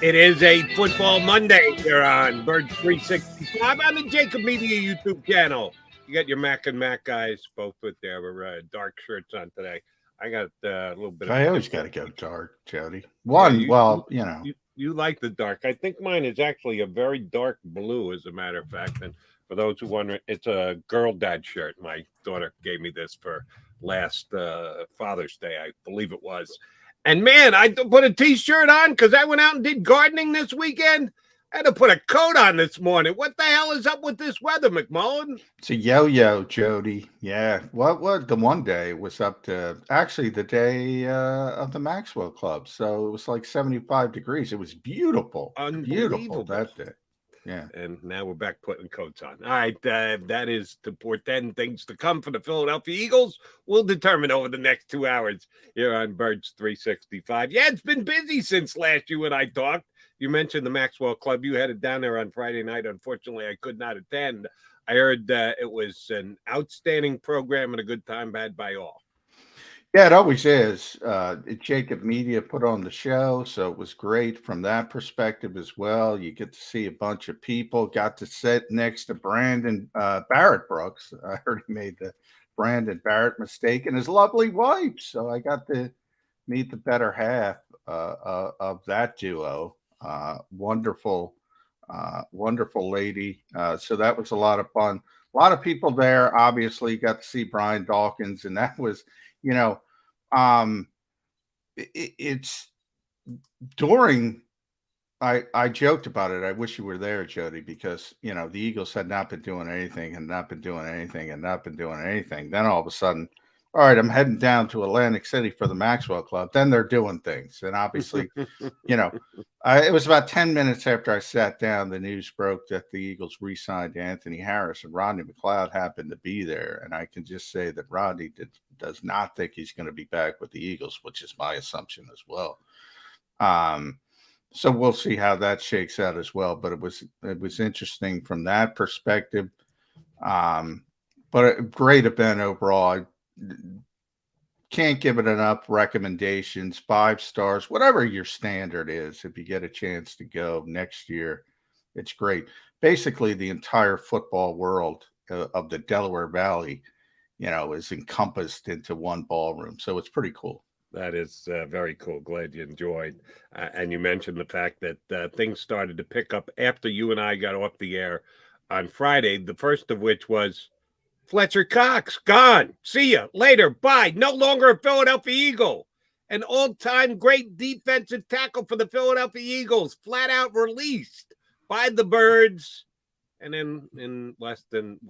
It is a football Monday here on Birds 365 on the JAKIB Media YouTube channel. You got your Mac and Mac guys both with their dark shirts on today. I got a little bit of. I always got to go dark, Jody. You like the dark. I think mine is actually a very dark blue, as a matter of fact. And for those who wonder, it's a girl dad shirt. My daughter gave me this for last Father's Day, I believe it was. And man, I put a t-shirt on because I went out and did gardening this weekend. I had to put a coat on this morning. What the hell is up with this weather, McMullen? It's a yo-yo, Jody. Yeah. What the one day was up to actually the day of the Maxwell Club. So it was like 75 degrees. It was beautiful. Beautiful that day. Yeah. And now we're back putting coats on. All right. That is to portend things to come for the Philadelphia Eagles. We'll determine over the next 2 hours here on Birds 365. Yeah, it's been busy since last you and I talked. You mentioned the Maxwell Club. You headed down there on Friday night. Unfortunately, I could not attend. I heard it was an outstanding program and a good time had by all. Yeah, it always is. JAKIB Media put on the show, so it was great from that perspective as well. You get to see a bunch of people. Got to sit next to Brandon Barrett Brooks. I heard he made the Brandon Barrett mistake and his lovely wife. So I got to meet the better half of that duo. Wonderful lady. So that was a lot of fun. A lot of people there. Obviously, got to see Brian Dawkins, and that was, it's during. I joked about it. I wish you were there, Jody, because the Eagles had not been doing anything, and not been doing anything, and not been doing anything. Then all of a sudden, all right, I'm heading down to Atlantic City for the Maxwell Club. Then they're doing things. And obviously, it was about 10 minutes after I sat down, the news broke that the Eagles re-signed Anthony Harris, and Rodney Mcleod happened to be there. And I can just say that Rodney does not think he's going to be back with the Eagles, which is my assumption as well. So we'll see how that shakes out as well. But it was interesting from that perspective. But a great event overall. Can't give it enough recommendations, 5 stars, whatever your standard is. If you get a chance to go next year, it's great. Basically, the entire football world of the Delaware Valley, is encompassed into one ballroom. So it's pretty cool. That is very cool. Glad you enjoyed. And you mentioned the fact that things started to pick up after you and I got off the air on Friday, the first of which was Fletcher Cox, gone. See ya later. Bye. No longer a Philadelphia Eagle. An all-time great defensive tackle for the Philadelphia Eagles, flat out released by the Birds. And then in less than,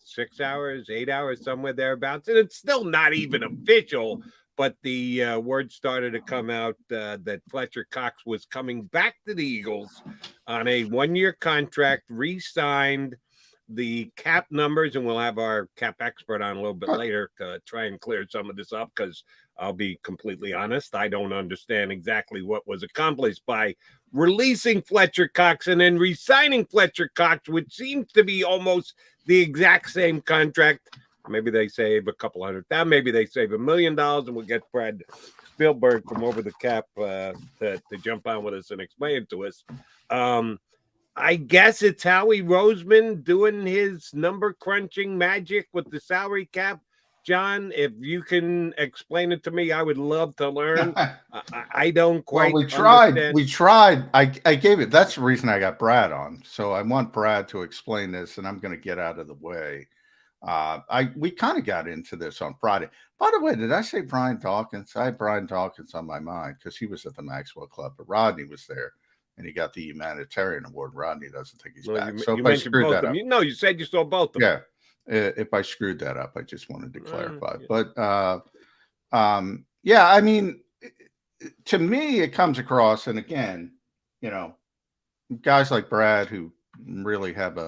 6 hours, 8 hours, somewhere thereabouts. And it's still not even official, but the word started to come out that Fletcher Cox was coming back to the Eagles on a 1-year contract, re-signed. The cap numbers, and we'll have our cap expert on a little bit later to try and clear some of this up, because I'll be completely honest, I don't understand exactly what was accomplished by releasing Fletcher Cox and then re-signing Fletcher Cox, which seems to be almost the exact same contract. Maybe they save a couple $100,000, maybe they save $1 million, and we'll get Brad Spielberger from Over the Cap to jump on with us and explain it to us. I guess it's Howie Roseman doing his number crunching magic with the salary cap. John, if you can explain it to me, I would love to learn. I don't quite. Well, we tried. I gave it. That's the reason I got Brad on. So I want Brad to explain this, and I'm going to get out of the way. We kind of got into this on Friday. By the way, did I say Brian Dawkins? I had Brian Dawkins on my mind because he was at the Maxwell Club, but Rodney was there. And he got the humanitarian award. Rodney doesn't think he's back. So if I screwed that up, you said you saw both of them. Yeah, if I screwed that up, I just wanted to clarify. Yeah. But yeah, I mean, to me, it comes across, and again, guys like Brad who really have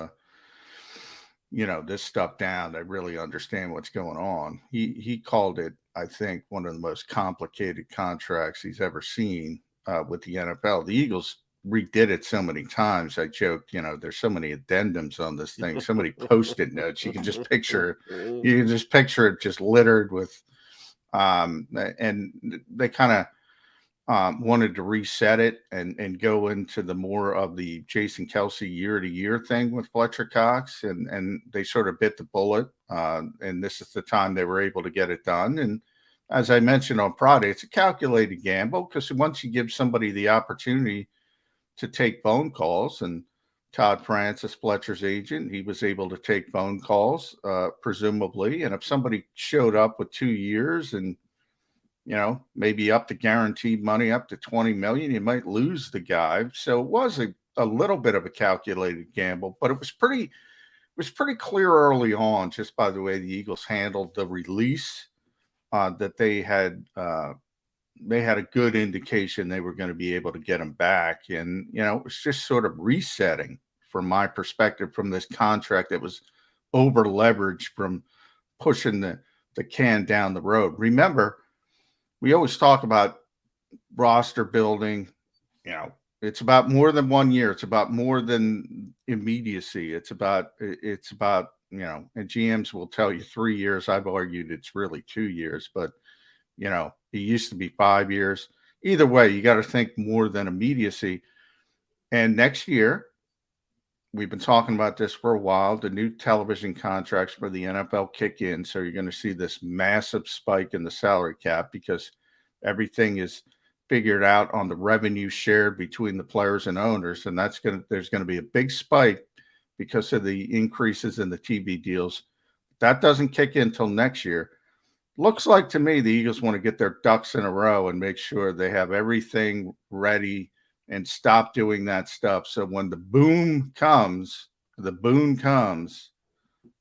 this stuff down. They really understand what's going on. He called it, I think, one of the most complicated contracts he's ever seen with the NFL. The Eagles redid it so many times. I joked, there's so many addendums on this thing, so many post-it notes. You can just picture it just littered with, and they kind of wanted to reset it and go into the more of the Jason Kelsey year-to-year thing with Fletcher Cox, and they sort of bit the bullet, and this is the time they were able to get it done. And as I mentioned on Friday, it's a calculated gamble, because once you give somebody the opportunity to take phone calls, and Todd Francis, Fletcher's agent, he was able to take phone calls, presumably, and if somebody showed up with 2 years and maybe up the guaranteed money up to $20 million, you might lose the guy. So it was a little bit of a calculated gamble, but it was pretty clear early on, just by the way the Eagles handled the release, that they had a good indication they were going to be able to get him back. And, it was just sort of resetting from my perspective from this contract that was over leveraged from pushing the can down the road. Remember, we always talk about roster building. It's about more than 1 year. It's about more than immediacy. It's about, and GMs will tell you 3 years. I've argued it's really 2 years, but, it used to be 5 years. Either way, you got to think more than immediacy. And next year, we've been talking about this for a while. The new television contracts for the NFL kick in. So you're going to see this massive spike in the salary cap, because everything is figured out on the revenue shared between the players and owners. And there's going to be a big spike because of the increases in the TV deals. That doesn't kick in until next year. Looks like to me the Eagles want to get their ducks in a row and make sure they have everything ready and stop doing that stuff. So when the boom comes,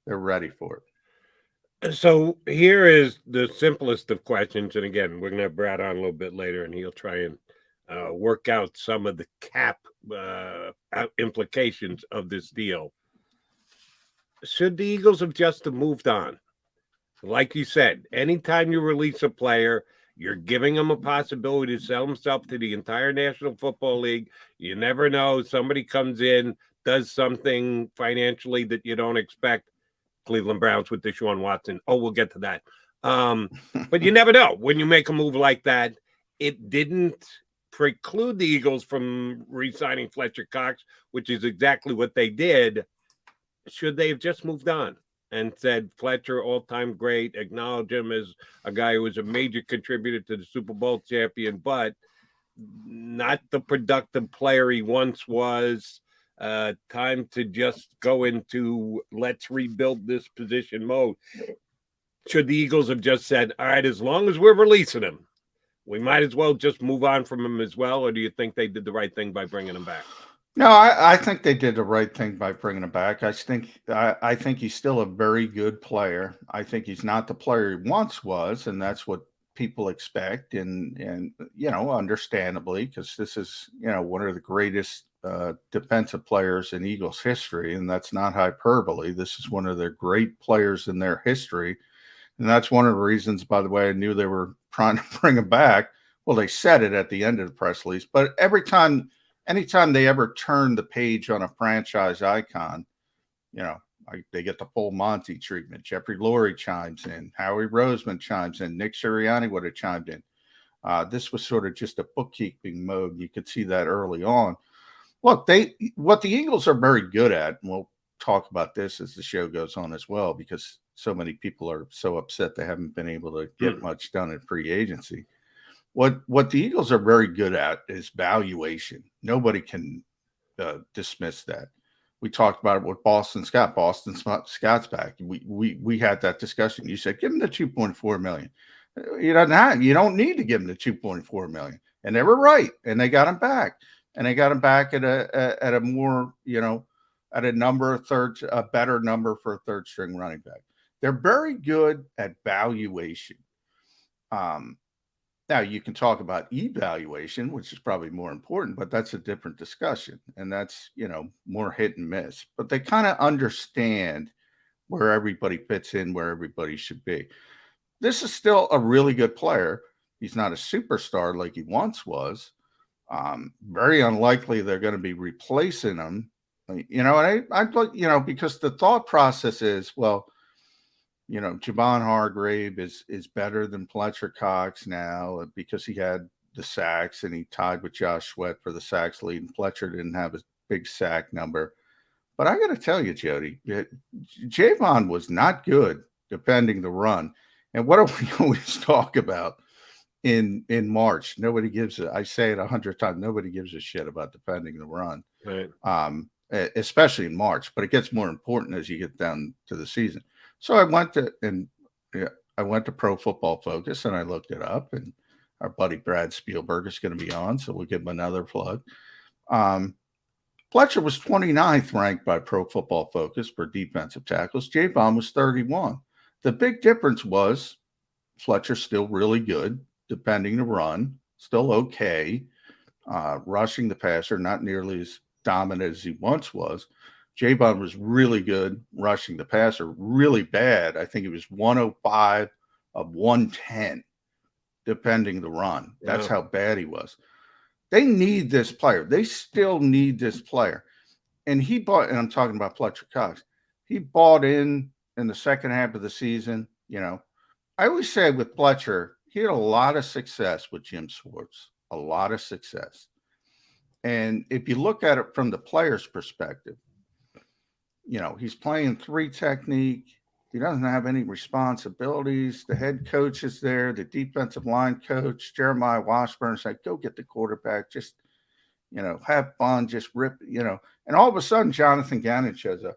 they're ready for it. So here is the simplest of questions. And again, we're going to have Brad on a little bit later, and he'll try and work out some of the cap implications of this deal. Should the Eagles have just moved on? Like you said, anytime you release a player, you're giving him a possibility to sell himself to the entire National Football League. You never know. Somebody comes in, does something financially that you don't expect. Cleveland Browns with Deshaun Watson. Oh, we'll get to that. But you never know. When you make a move like that, it didn't preclude the Eagles from re-signing Fletcher Cox, which is exactly what they did. Should they have just moved on and said, Fletcher, all-time great, acknowledge him as a guy who was a major contributor to the Super Bowl champion, but not the productive player he once was. Time to just go into let's rebuild this position mode. Should the Eagles have just said, all right, as long as we're releasing him, we might as well just move on from him as well? Or do you think they did the right thing by bringing him back? No, I think they did the right thing by bringing him back. I think he's still a very good player. I think he's not the player he once was, and that's what people expect. And understandably, because this is, one of the greatest defensive players in Eagles history, and that's not hyperbole. This is one of their great players in their history. And that's one of the reasons, by the way, I knew they were trying to bring him back. Well, they said it at the end of the press release, but anytime they ever turn the page on a franchise icon, they get the full Monty treatment. Jeffrey Lurie chimes in, Howie Roseman chimes in, Nick Sirianni would have chimed in. This was sort of just a bookkeeping mode. You could see that early on. Look, what the Eagles are very good at, and we'll talk about this as the show goes on as well, because so many people are so upset they haven't been able to get much done in free agency. What the Eagles are very good at is valuation. Nobody can dismiss that. We talked about it with Boston Scott. Boston Scott's back. We had that discussion. You said, give him the $2.4 million. You don't need to give him the $2.4 million. And they were right. And they got him back. And they got him back at a more, at a better number for a third string running back. They're very good at valuation. Now, you can talk about evaluation, which is probably more important, but that's a different discussion. And that's, more hit and miss. But they kind of understand where everybody fits in, where everybody should be. This is still a really good player. He's not a superstar like he once was. Very unlikely they're going to be replacing him. And I'd like, because the thought process is, well, Javon Hargrave is better than Fletcher Cox now because he had the sacks, and he tied with Josh Sweat for the sacks lead. And Fletcher didn't have a big sack number. But I got to tell you, Jody, Javon was not good defending the run. And what do we always talk about in March? Nobody gives I say it 100 times. Nobody gives a shit about defending the run, right. Especially in March. But it gets more important as you get down to the season. So I went to Pro Football Focus and I looked it up. And our buddy Brad Spielberger is going to be on, so we'll give him another plug. Fletcher was 29th ranked by Pro Football Focus for defensive tackles. Javon was 31. The big difference was Fletcher's still really good, defending the run, still okay, rushing the passer, not nearly as dominant as he once was. Javon was really good rushing the passer, really bad. I think he was 105 of 110 defending the run. That's how bad he was. They need this player. They still need this player. And he bought, and I'm talking about Fletcher Cox, he bought in the second half of the season. You know, I always say with Fletcher, he had a lot of success with Jim Schwartz, a lot of success. And if you look at it from the player's perspective, you know, he's playing 3 technique. He doesn't have any responsibilities. The head coach is there. The defensive line coach, Jeremiah Washburn, said, go get the quarterback. Just, you know, have fun. Just rip, you know. And all of a sudden, Jonathan Gannon shows up.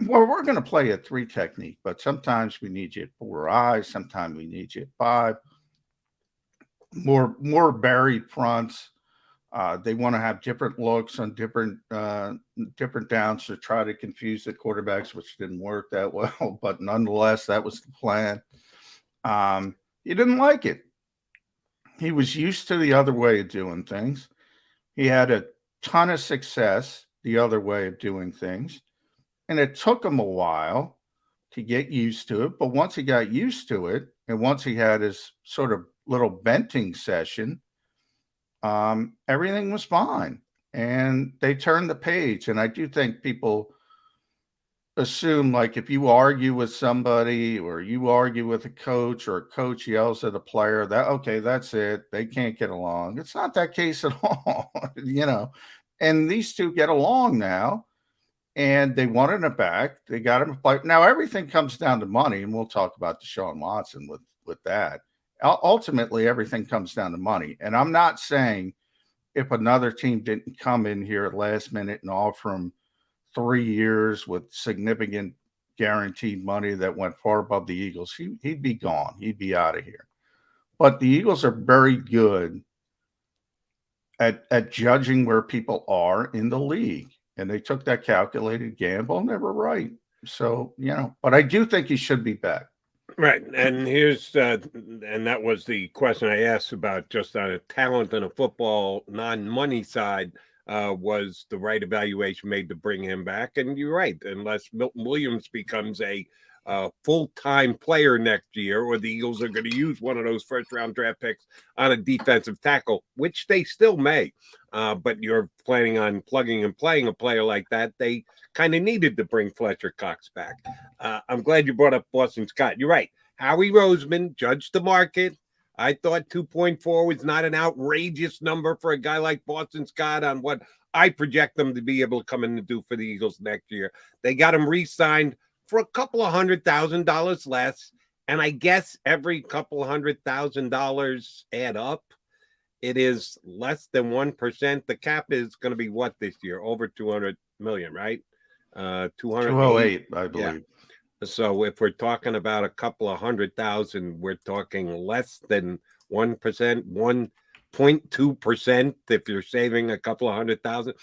Well, we're going to play a 3 technique, but sometimes we need you at 4 eyes. Sometimes we need you at 5. More buried fronts. They want to have different looks on different downs to try to confuse the quarterbacks, which didn't work that well. But nonetheless, that was the plan. He didn't like it. He was used to the other way of doing things. He had a ton of success the other way of doing things. And it took him a while to get used to it. But once he got used to it, and once he had his sort of little venting session, everything was fine. And they turned the page. And I do think people assume, like, if you argue with somebody or you argue with a coach or a coach yells at a player, that, okay, that's it. They can't get along. It's not that case at all, you know. And these two get along now. And they wanted him back. They got him a play. Now, everything comes down to money, and we'll talk about Deshaun Watson with that. Ultimately, everything comes down to money. And I'm not saying if another team didn't come in here at last minute and offer him 3 years with significant guaranteed money that went far above the Eagles, he'd be gone. He'd be out of here. But the Eagles are very good at judging where people are in the league. And they took that calculated gamble, and they were right. So, you know, but I do think he should be back. Right. And here's, and that was the question I asked about, just on a talent and a football non-money side, was the right evaluation made to bring him back? And you're right. Unless Milton Williams becomes a full-time player next year, or the Eagles are going to use one of those first-round draft picks on a defensive tackle, which they still may. But you're planning on plugging and playing a player like that. They kind of needed to bring Fletcher Cox back. I'm glad you brought up Boston Scott. You're right. Howie Roseman judged the market. I thought 2.4 was not an outrageous number for a guy like Boston Scott on what I project them to be able to come in and do for the Eagles next year. They got him re-signed for a couple of $100,000 less. And I guess every couple $100,000 add up. It is less than 1%. The cap is going to be what this year? Over 200 million, right? 208, I believe. Yeah. So if we're talking about a couple of 100,000, we're talking less than 1%, 1.2% if you're saving a couple of 100,000.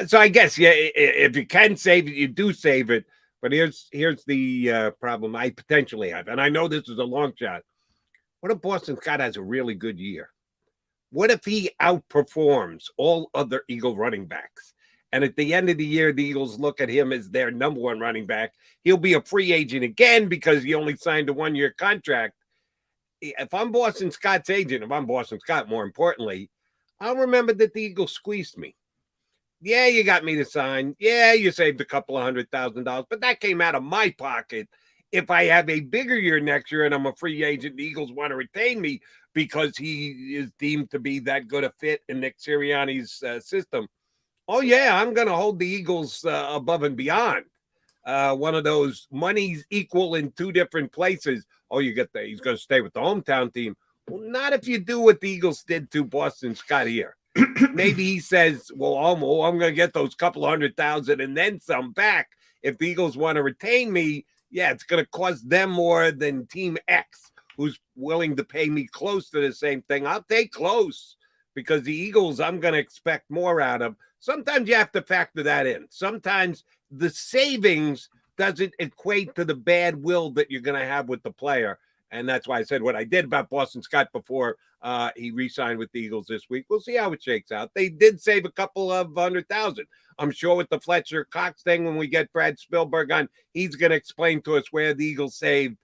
So I guess, yeah, if you can save it, you do save it. But here's the problem I potentially have, and I know this is a long shot. What if Boston Scott has a really good year? What if he outperforms all other Eagle running backs? And at the end of the year, the Eagles look at him as their number 1 running back. He'll be a free agent again because he only signed a 1-year contract. If I'm Boston Scott's agent, if I'm Boston Scott, more importantly, I'll remember that the Eagles squeezed me. Yeah, you got me to sign. Yeah, you saved a couple of $100,000, but that came out of my pocket. If I have a bigger year next year and I'm a free agent, the Eagles want to retain me, because he is deemed to be that good a fit in Nick Sirianni's system. Oh, yeah, I'm going to hold the Eagles above and beyond. One of those money's equal in two different places. Oh, he's going to stay with the hometown team. Well, not if you do what the Eagles did to Boston Scott here. Maybe he says, well, I'm going to get those couple $100,000 and then some back. If the Eagles want to retain me, yeah, it's going to cost them more than Team X, who's willing to pay me close to the same thing. I'll take close because the Eagles, I'm going to expect more out of. Sometimes you have to factor that in. Sometimes the savings doesn't equate to the bad will that you're going to have with the player. And that's why I said what I did about Boston Scott before he re-signed with the Eagles this week. We'll see how it shakes out. They did save a couple of $100,000. I'm sure with the Fletcher Cox thing, when we get Brad Spielberger on, he's going to explain to us where the Eagles saved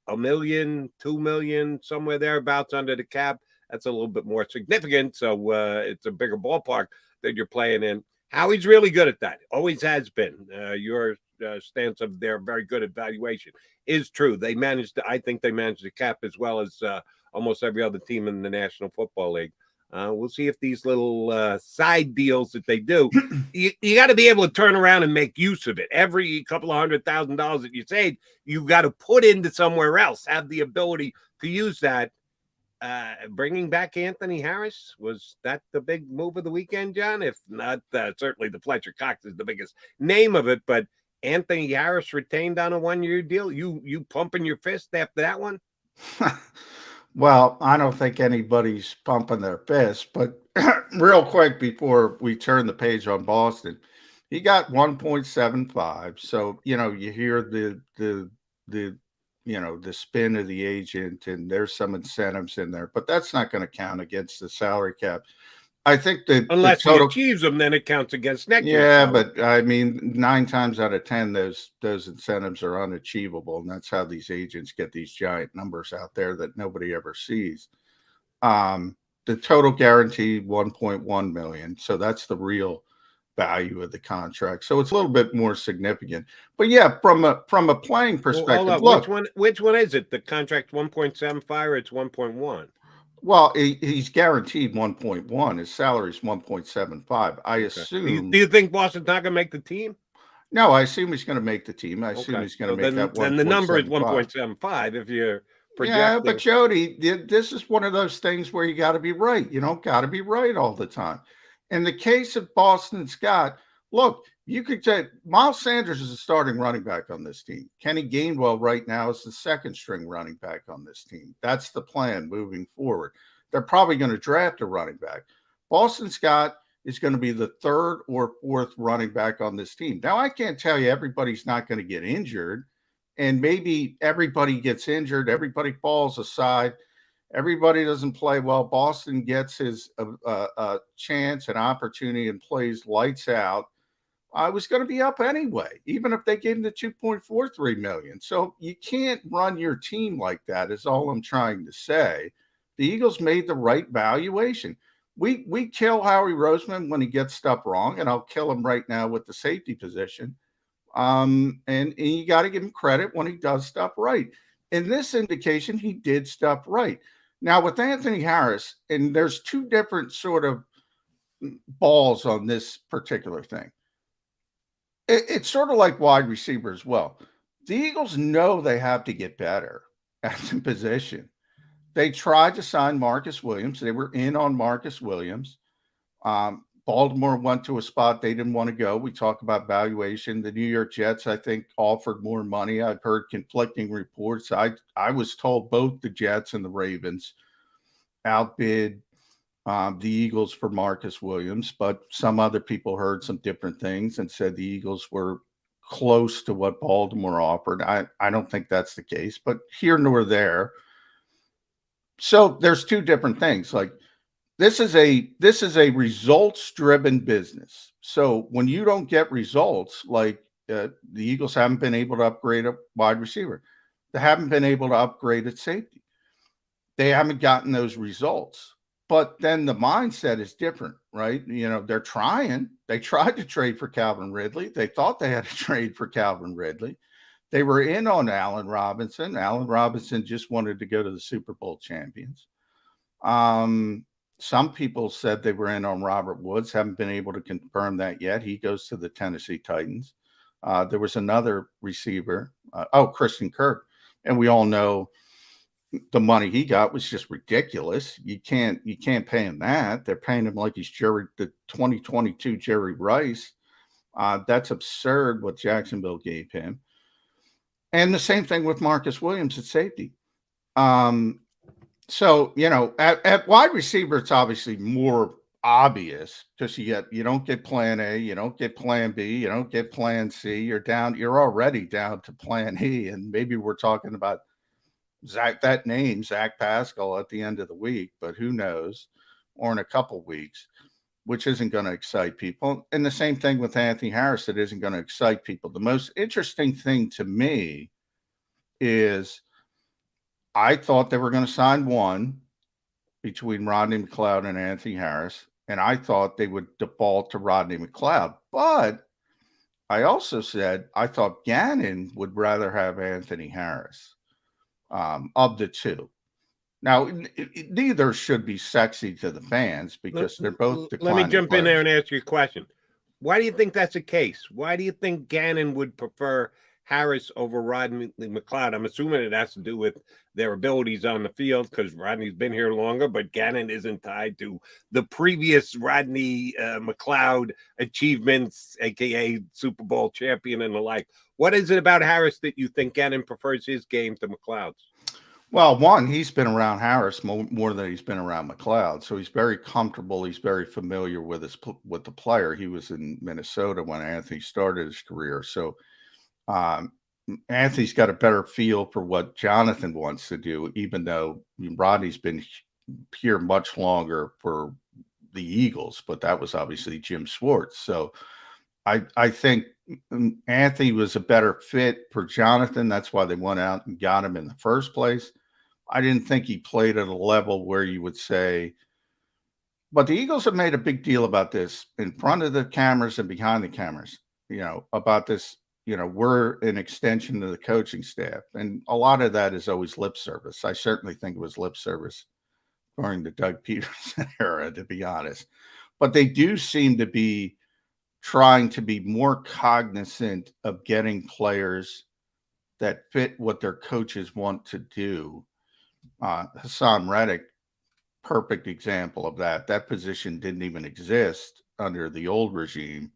$1 million, $2 million, somewhere thereabouts under the cap. That's a little bit more significant. So it's a bigger ballpark that you're playing in. Howie's really good at that. Always has been. Your stance of they're very good at valuation is true. I think they managed the cap as well as almost every other team in the National Football League. We'll see if these little side deals that they do, you got to be able to turn around and make use of it. Every couple of $100,000 that you save, you've got to put into somewhere else, have the ability to use that. Bringing back Anthony Harris, was that the big move of the weekend, John? If not, certainly the Fletcher Cox is the biggest name of it, but Anthony Harris retained on a 1-year deal. You pumping your fist after that one? Well, I don't think anybody's pumping their fist, but real quick before we turn the page on Boston, he got 1.75. So, you hear the spin of the agent, and there's some incentives in there, but that's not going to count against the salary cap. I think that unless he achieves them, then it counts against next year. Yeah, but I mean, 9 times out of 10, those incentives are unachievable, and that's how these agents get these giant numbers out there that nobody ever sees. The total guarantee $1.1 million, so that's the real value of the contract. So it's a little bit more significant. But yeah, from a playing perspective, well, look, which one is it? The contract 1.75 or it's 1.1? Well, he's guaranteed 1.1. His salary is 1.75. I assume. Do you think Boston's not going to make the team? No, I assume he's going to make the team. I assume he's going to make that 1.75. And the number is 1.75 if you're projecting. Yeah, but Jody, this is one of those things where you got to be right. You don't got to be right all the time. In the case of Boston Scott, look, you could say Miles Sanders is a starting running back on this team. Kenny Gainwell right now is the second string running back on this team. That's the plan moving forward. They're probably going to draft a running back. Boston Scott is going to be the third or fourth running back on this team. Now, I can't tell you everybody's not going to get injured, and maybe everybody gets injured. Everybody falls aside. Everybody doesn't play well. Boston gets his chance and opportunity and plays lights out. I was going to be up anyway, even if they gave him the $2.43 million. So you can't run your team like that is all I'm trying to say. The Eagles made the right valuation. We kill Howie Roseman when he gets stuff wrong, and I'll kill him right now with the safety position. And you got to give him credit when he does stuff right. In this indication, he did stuff right. Now, with Anthony Harris, and there's two different sort of balls on this particular thing. It's sort of like wide receiver as well. The Eagles know they have to get better at the position. They tried to sign Marcus Williams. They were in on Marcus Williams. Baltimore went to a spot they didn't want to go. We talk about valuation. The New York Jets, I think, offered more money. I've heard conflicting reports. I was told both the Jets and the Ravens outbid the Eagles for Marcus Williams, but some other people heard some different things and said the Eagles were close to what Baltimore offered. I don't think that's the case, but here nor there. So there's two different things. Like this is a results-driven business. So when you don't get results, like the Eagles haven't been able to upgrade a wide receiver, they haven't been able to upgrade at safety. They haven't gotten those results. But then the mindset is different, right? They're trying. They tried to trade for Calvin Ridley. They thought they had to trade for Calvin Ridley. They were in on Allen Robinson. Allen Robinson just wanted to go to the Super Bowl champions. Some people said they were in on Robert Woods. Haven't been able to confirm that yet. He goes to the Tennessee Titans. There was another receiver, Christian Kirk, and we all know the money he got was just ridiculous. You can't pay him that. They're paying him like he's the 2022 Jerry Rice. That's absurd what Jacksonville gave him. And the same thing with Marcus Williams at safety. So, at wide receiver, it's obviously more obvious because you don't get plan A, you don't get plan B, you don't get plan C. You're already down to plan E. And maybe we're talking about Zach Pascal at the end of the week, but who knows, or in a couple weeks, which isn't going to excite people. And the same thing with Anthony Harris, that isn't going to excite people. The most interesting thing to me is I thought they were going to sign one between Rodney Mcleod and Anthony Harris, and I thought they would default to Rodney Mcleod. But I also said I thought Gannon would rather have Anthony Harris of the two. Now, neither should be sexy to the fans because they're both declining. Let me jump in there and ask you a question. Why do you think that's the case? Why do you think Gannon would prefer Harris over Rodney Mcleod? I'm assuming it has to do with their abilities on the field because Rodney's been here longer, but Gannon isn't tied to the previous Rodney Mcleod achievements, aka Super Bowl champion and the like. What is it about Harris that you think Gannon prefers his game to Mcleod's? Well, one, he's been around Harris more than he's been around Mcleod, so he's very comfortable. He's very familiar with the player. He was in Minnesota when Anthony started his career, so Anthony's got a better feel for what Jonathan wants to do, even though Rodney's been here much longer for the Eagles, but that was obviously Jim Schwartz. So I think Anthony was a better fit for Jonathan. That's why they went out and got him in the first place. I didn't think he played at a level where you would say, but the Eagles have made a big deal about this in front of the cameras and behind the cameras, about this, we're an extension of the coaching staff. And a lot of that is always lip service. I certainly think it was lip service during the Doug Peterson era, to be honest. But they do seem to be trying to be more cognizant of getting players that fit what their coaches want to do. Hassan Reddick, perfect example of that. That position didn't even exist under the old regime.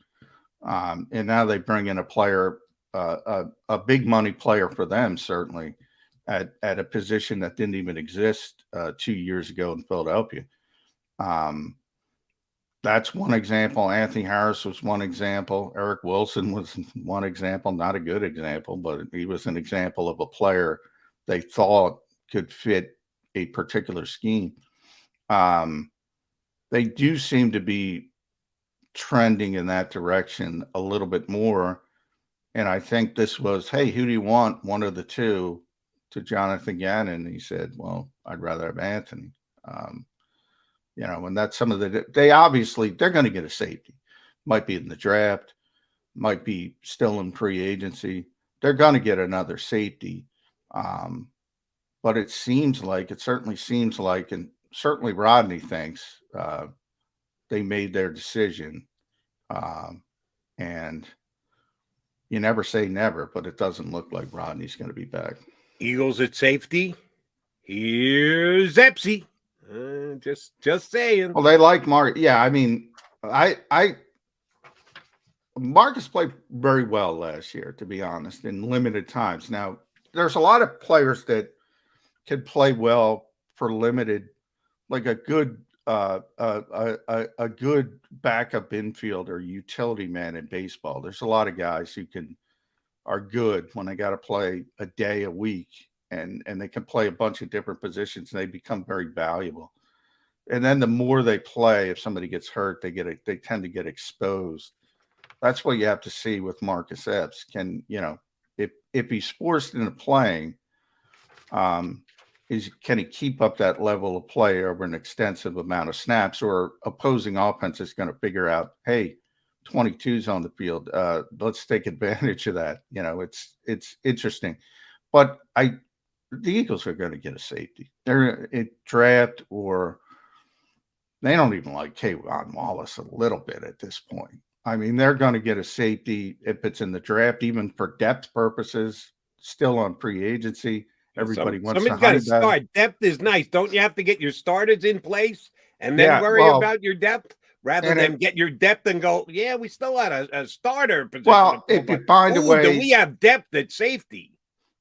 And now they bring in a player, a big money player for them, certainly, at a position that didn't even exist 2 years ago in Philadelphia. That's one example. Anthony Harris was one example. Eric Wilson was one example. Not a good example, but he was an example of a player they thought could fit a particular scheme. They do seem to be trending in that direction a little bit more. And I think this was, hey, who do you want? One of the two, to Jonathan Gannon. And he said, well, I'd rather have Anthony. And that's some of they're going to get a safety. Might be in the draft, might be still in free agency. They're going to get another safety. But it certainly seems like, and certainly Rodney thinks they made their decision. And you never say never, but it doesn't look like Rodney's going to be back. Eagles at safety. Here's Epsy. Just saying. Well, they like Mark. Yeah, I mean, Marcus played very well last year, to be honest, in limited times. Now, there's a lot of players that can play well for limited, like a good backup infielder, utility man in baseball. There's a lot of guys who are good when they got to play a day a week, and they can play a bunch of different positions, and they become very valuable. And then the more they play, if somebody gets hurt, they tend to get exposed. That's what you have to see with Marcus Epps. If he's forced into playing, can he keep up that level of play over an extensive amount of snaps, or opposing offense is going to figure out, hey, 22's on the field. Let's take advantage of that. It's interesting. But the Eagles are going to get a safety. They're in draft, or they don't even like Kayvon Wallace a little bit at this point. I mean, they're going to get a safety if it's in the draft, even for depth purposes, still on free agency. Everybody wants somebody's to got to honey badger. start. Depth is nice. Don't you have to get your starters in place and then worry about your depth rather than get your depth and go, yeah, we still had a starter position. Well, if you find a way, do we have depth at safety?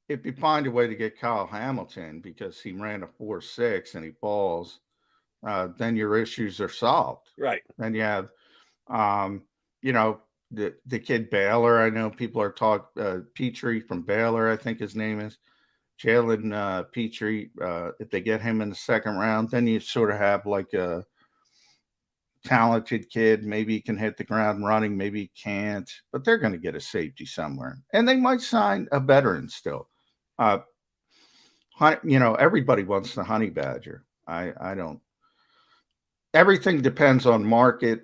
If you find a way to get Kyle Hamilton because he ran a 4.6 and he falls, then your issues are solved. Right. Then you have, you know, the kid Baylor. I know people are talking Petrie from Baylor, I think his name is Jalen Petrie. If they get him in the second round, then you sort of have like a talented kid. Maybe he can hit the ground running, maybe he can't, but they're going to get a safety somewhere, and they might sign a veteran still. You know, everybody wants the honey badger. I don't. Everything depends on market.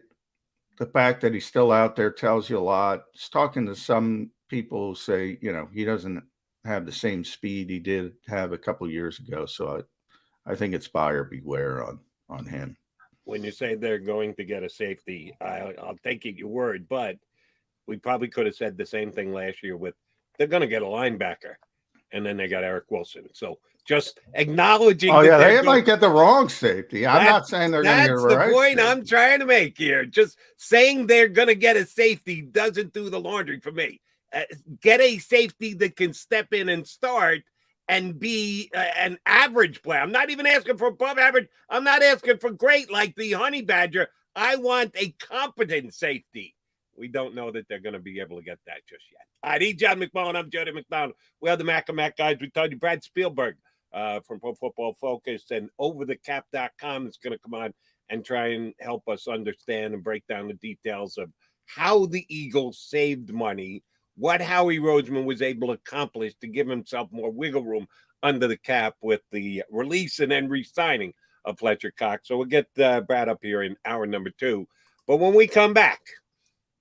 The fact that he's still out there tells you a lot. Just talking to some people who say, you know, he doesn't have the same speed he did have a couple of years ago. So I think it's buyer beware on him. When you say they're going to get a safety, I'll take it your word, but we probably could have said the same thing last year with they're going to get a linebacker, and then they got Eric Wilson. So just acknowledging. Oh, yeah, they might get the wrong safety. I'm not saying they're going to get a right. That's the point safety. I'm trying to make here. Just saying they're going to get a safety doesn't do the laundry for me. Get a safety that can step in and start and be an average player. I'm not even asking for above average. I'm not asking for great like the Honey Badger. I want a competent safety. We don't know that they're going to be able to get that just yet. All right, he's John McMullen. I'm Jody McDonald. We are the Mac and Mac guys. We told you Brad Spielberger from Pro Football Focus and overthecap.com is going to come on and try and help us understand and break down the details of how the Eagles saved money, what Howie Roseman was able to accomplish to give himself more wiggle room under the cap with the release and then re-signing of Fletcher Cox. So we'll get Brad up here in hour number 2. But when we come back,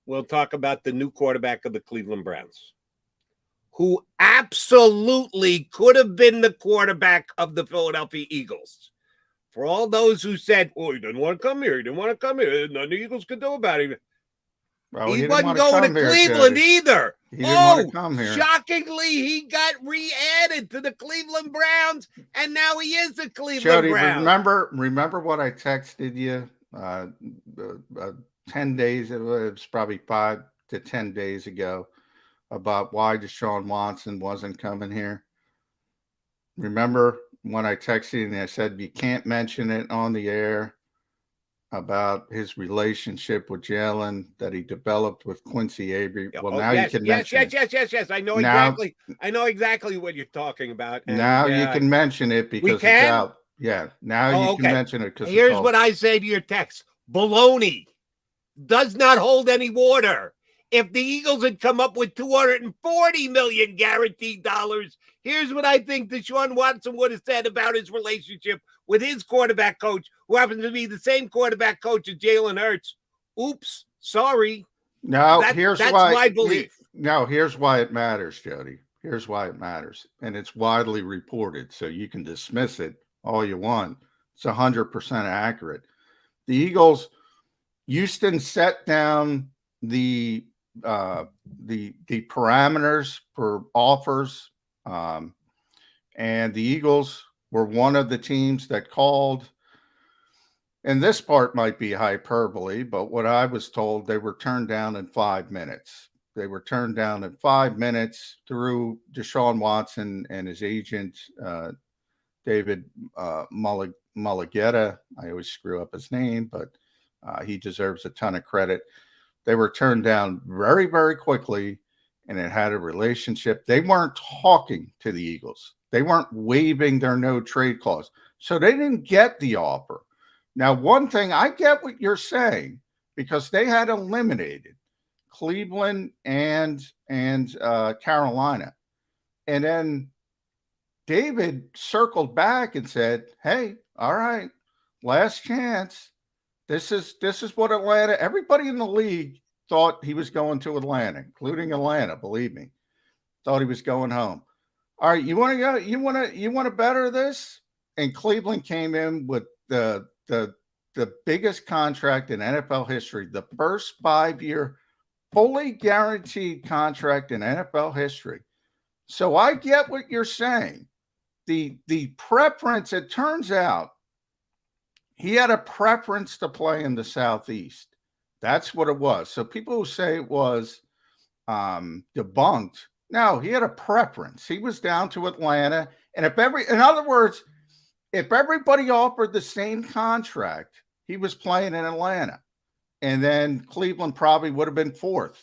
we'll talk about the new quarterback of the Cleveland Browns, who absolutely could have been the quarterback of the Philadelphia Eagles. For all those who said, oh, he didn't want to come here. He didn't want to come here. Nothing the Eagles could do about it. Well, he wasn't going to Cleveland either. He didn't want to come here. Shockingly, he got re-added to the Cleveland Browns, and now he is a Cleveland Brown. Remember what I texted you 10 days, it was probably 5 to 10 days ago, about why Deshaun Watson wasn't coming here? Remember when I texted you and I said you can't mention it on the air about his relationship with Jalen that he developed with Quincy Avery? Well, now you can mention it. Yes. I know exactly. I know exactly what you're talking about. And now you can mention it because it's out. Yeah, now you can mention it because here's what I say to your text: baloney. Does not hold any water. If the Eagles had come up with $240 million guaranteed dollars, here's what I think Deshaun Watson would have said about his relationship with his quarterback coach, who happens to be the same quarterback coach as Jalen Hurts. Oops, sorry. No, that's my belief. Here's why it matters, Jody. Here's why it matters. And it's widely reported, so you can dismiss it all you want. It's 100% accurate. The Eagles, Houston set down the parameters for offers, and the Eagles were one of the teams that called. And this part might be hyperbole, but what I was told, they were turned down in 5 minutes. They were turned down in 5 minutes through Deshaun Watson and his agent, David Mcleod. I always screw up his name, but he deserves a ton of credit. They were turned down very, very quickly, and it had a relationship. They weren't talking to the Eagles. They weren't waiving their no trade clause. So they didn't get the offer. Now, one thing, I get what you're saying, because they had eliminated Cleveland and Carolina. And then David circled back and said, hey, all right, last chance. This is what Atlanta, everybody in the league thought he was going to Atlanta, including Atlanta, believe me, thought he was going home. All right, you want to go? You want to better this? And Cleveland came in with the biggest contract in NFL history, the first 5-year fully guaranteed contract in NFL history. So I get what you're saying. The preference, it turns out, he had a preference to play in the Southeast. That's what it was. So people who say it was debunked, no, he had a preference. He was down to Atlanta. And in other words, if everybody offered the same contract, he was playing in Atlanta. And then Cleveland probably would have been fourth.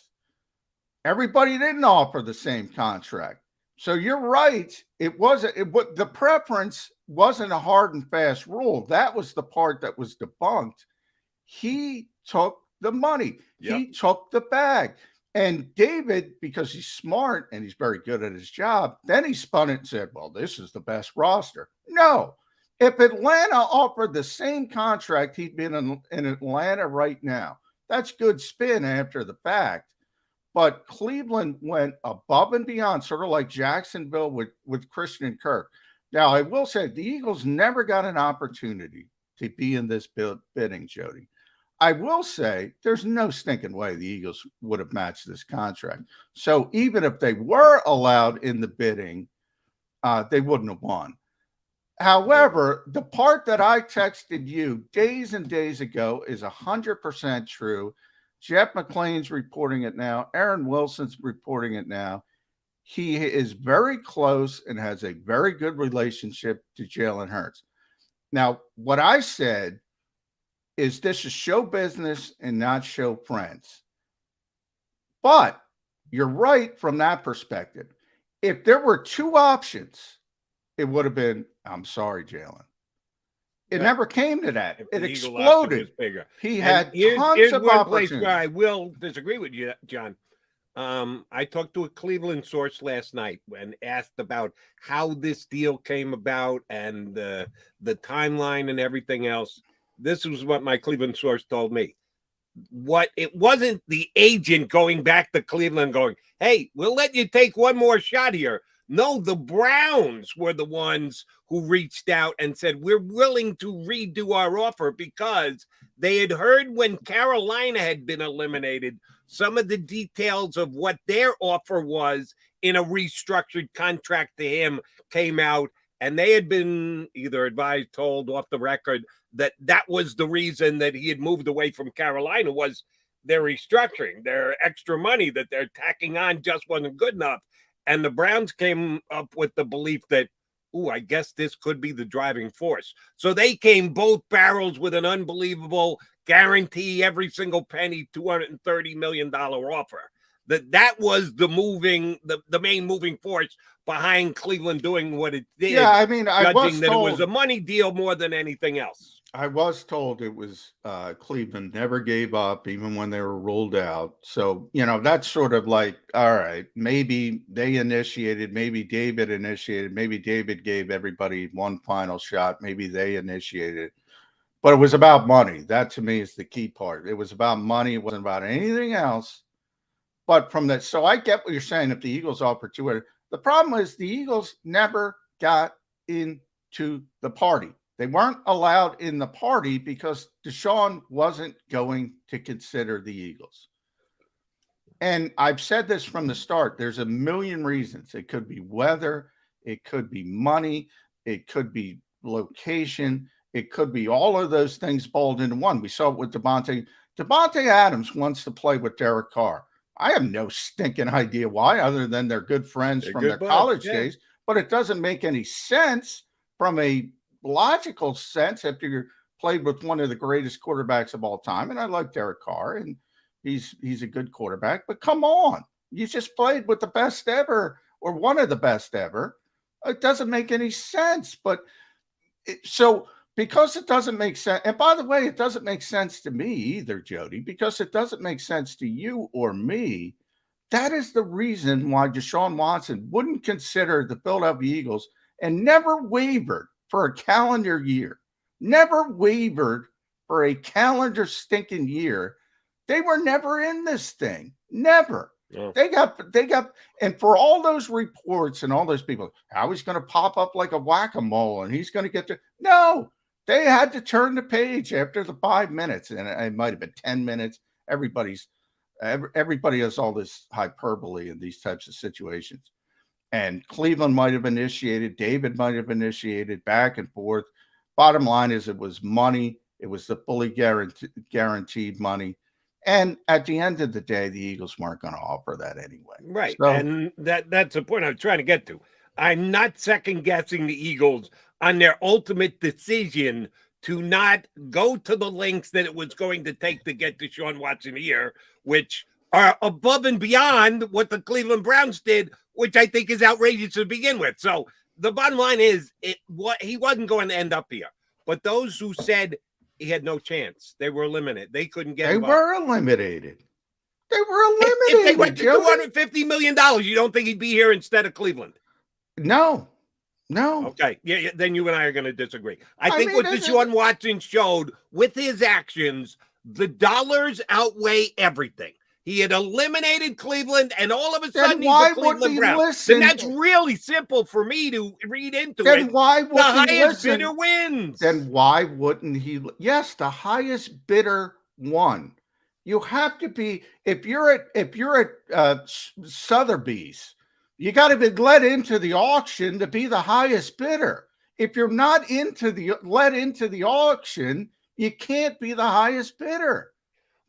Everybody didn't offer the same contract. So you're right. The preference wasn't a hard and fast rule. That was the part that was debunked. He took the money. Yep. He took the bag. And David, because he's smart and he's very good at his job, then he spun it and said, well, this is the best roster. No. If Atlanta offered the same contract, he'd be in Atlanta right now. That's good spin after the fact. But Cleveland went above and beyond, sort of like Jacksonville with Christian Kirk. Now, I will say the Eagles never got an opportunity to be in this bidding, Jody. I will say there's no stinking way the Eagles would have matched this contract. So even if they were allowed in the bidding, they wouldn't have won. However, the part that I texted you days and days ago is 100% true. Jeff McLean's reporting it now. Aaron Wilson's reporting it now. He is very close and has a very good relationship to Jalen Hurts. Now, what I said is this is show business and not show friends. But you're right from that perspective. If there were two options, it would have been, I'm sorry, Jalen. It never came to that. It exploded. He had tons of opportunities. Place where I will disagree with you, John. I talked to a Cleveland source last night and asked about how this deal came about and the timeline and everything else. This was what my Cleveland source told me. It wasn't the agent going back to Cleveland going, hey, we'll let you take one more shot here. No, the Browns were the ones who reached out and said, we're willing to redo our offer because they had heard when Carolina had been eliminated, some of the details of what their offer was in a restructured contract to him came out. And they had been either advised, told off the record that that was the reason that he had moved away from Carolina was their restructuring, their extra money that they're tacking on just wasn't good enough. And the Browns came up with the belief that, I guess this could be the driving force. So they came both barrels with an unbelievable guarantee, every single penny, $230 million offer. That was the main moving force behind Cleveland doing what it did. Yeah, I mean, I was told, it was a money deal more than anything else. I was told it was Cleveland never gave up, even when they were ruled out. So, that's sort of like, all right, maybe they initiated, maybe David initiated, maybe David gave everybody one final shot, maybe they initiated. But it was about money. That, to me, is the key part. It was about money. It wasn't about anything else. But from that, so I get what you're saying. If the Eagles offered $200, the problem is the Eagles never got into the party. They weren't allowed in the party because Deshaun wasn't going to consider the Eagles. And I've said this from the start. There's a million reasons. It could be weather. It could be money. It could be location. It could be all of those things balled into one. We saw it with Devontae. Devontae Adams wants to play with Derek Carr. I have no stinking idea why, other than they're good friends from their college days. But it doesn't make any sense from a logical sense after you played with one of the greatest quarterbacks of all time. And I like Derek Carr, and he's a good quarterback. But come on, you just played with the best ever or one of the best ever. It doesn't make any sense. But so because it doesn't make sense, and by the way, it doesn't make sense to me either, Jody, because it doesn't make sense to you or me. That is the reason why Deshaun Watson wouldn't consider the Philadelphia Eagles and never wavered for a calendar year, never wavered for a calendar stinking year. They were never in this thing. Never. Oh. They got, and for all those reports and all those people, how he's going to pop up like a whack-a-mole and he's going to get to, no, they had to turn the page after the 5 minutes, and it might have been 10 minutes. Everybody has all this hyperbole in these types of situations. And Cleveland might have initiated, David might have initiated, back and forth. Bottom line is it was money. It was the fully guaranteed money. And at the end of the day, the Eagles weren't going to offer that anyway. Right. So, and that's the point I was trying to get to. I'm not second guessing the Eagles on their ultimate decision to not go to the lengths that it was going to take to get Deshaun Watson here, which are above and beyond what the Cleveland Browns did, which I think is outrageous to begin with. So the bottom line is he wasn't going to end up here. But those who said he had no chance, they were eliminated. They couldn't get involved. They were eliminated. If they went to $250 million, you don't think he'd be here instead of Cleveland? No. Okay. Yeah, then you and I are going to disagree. I think what Deshaun Watson showed with his actions, the dollars outweigh everything. He had eliminated Cleveland, and all of a sudden he's the Cleveland Browns. And that's really simple for me to read into it. Then why would the highest bidder wins? Then why wouldn't he? Yes, the highest bidder won. You have to be, if you're at Sotheby's, you got to be let into the auction to be the highest bidder. If you're not let into the auction, you can't be the highest bidder.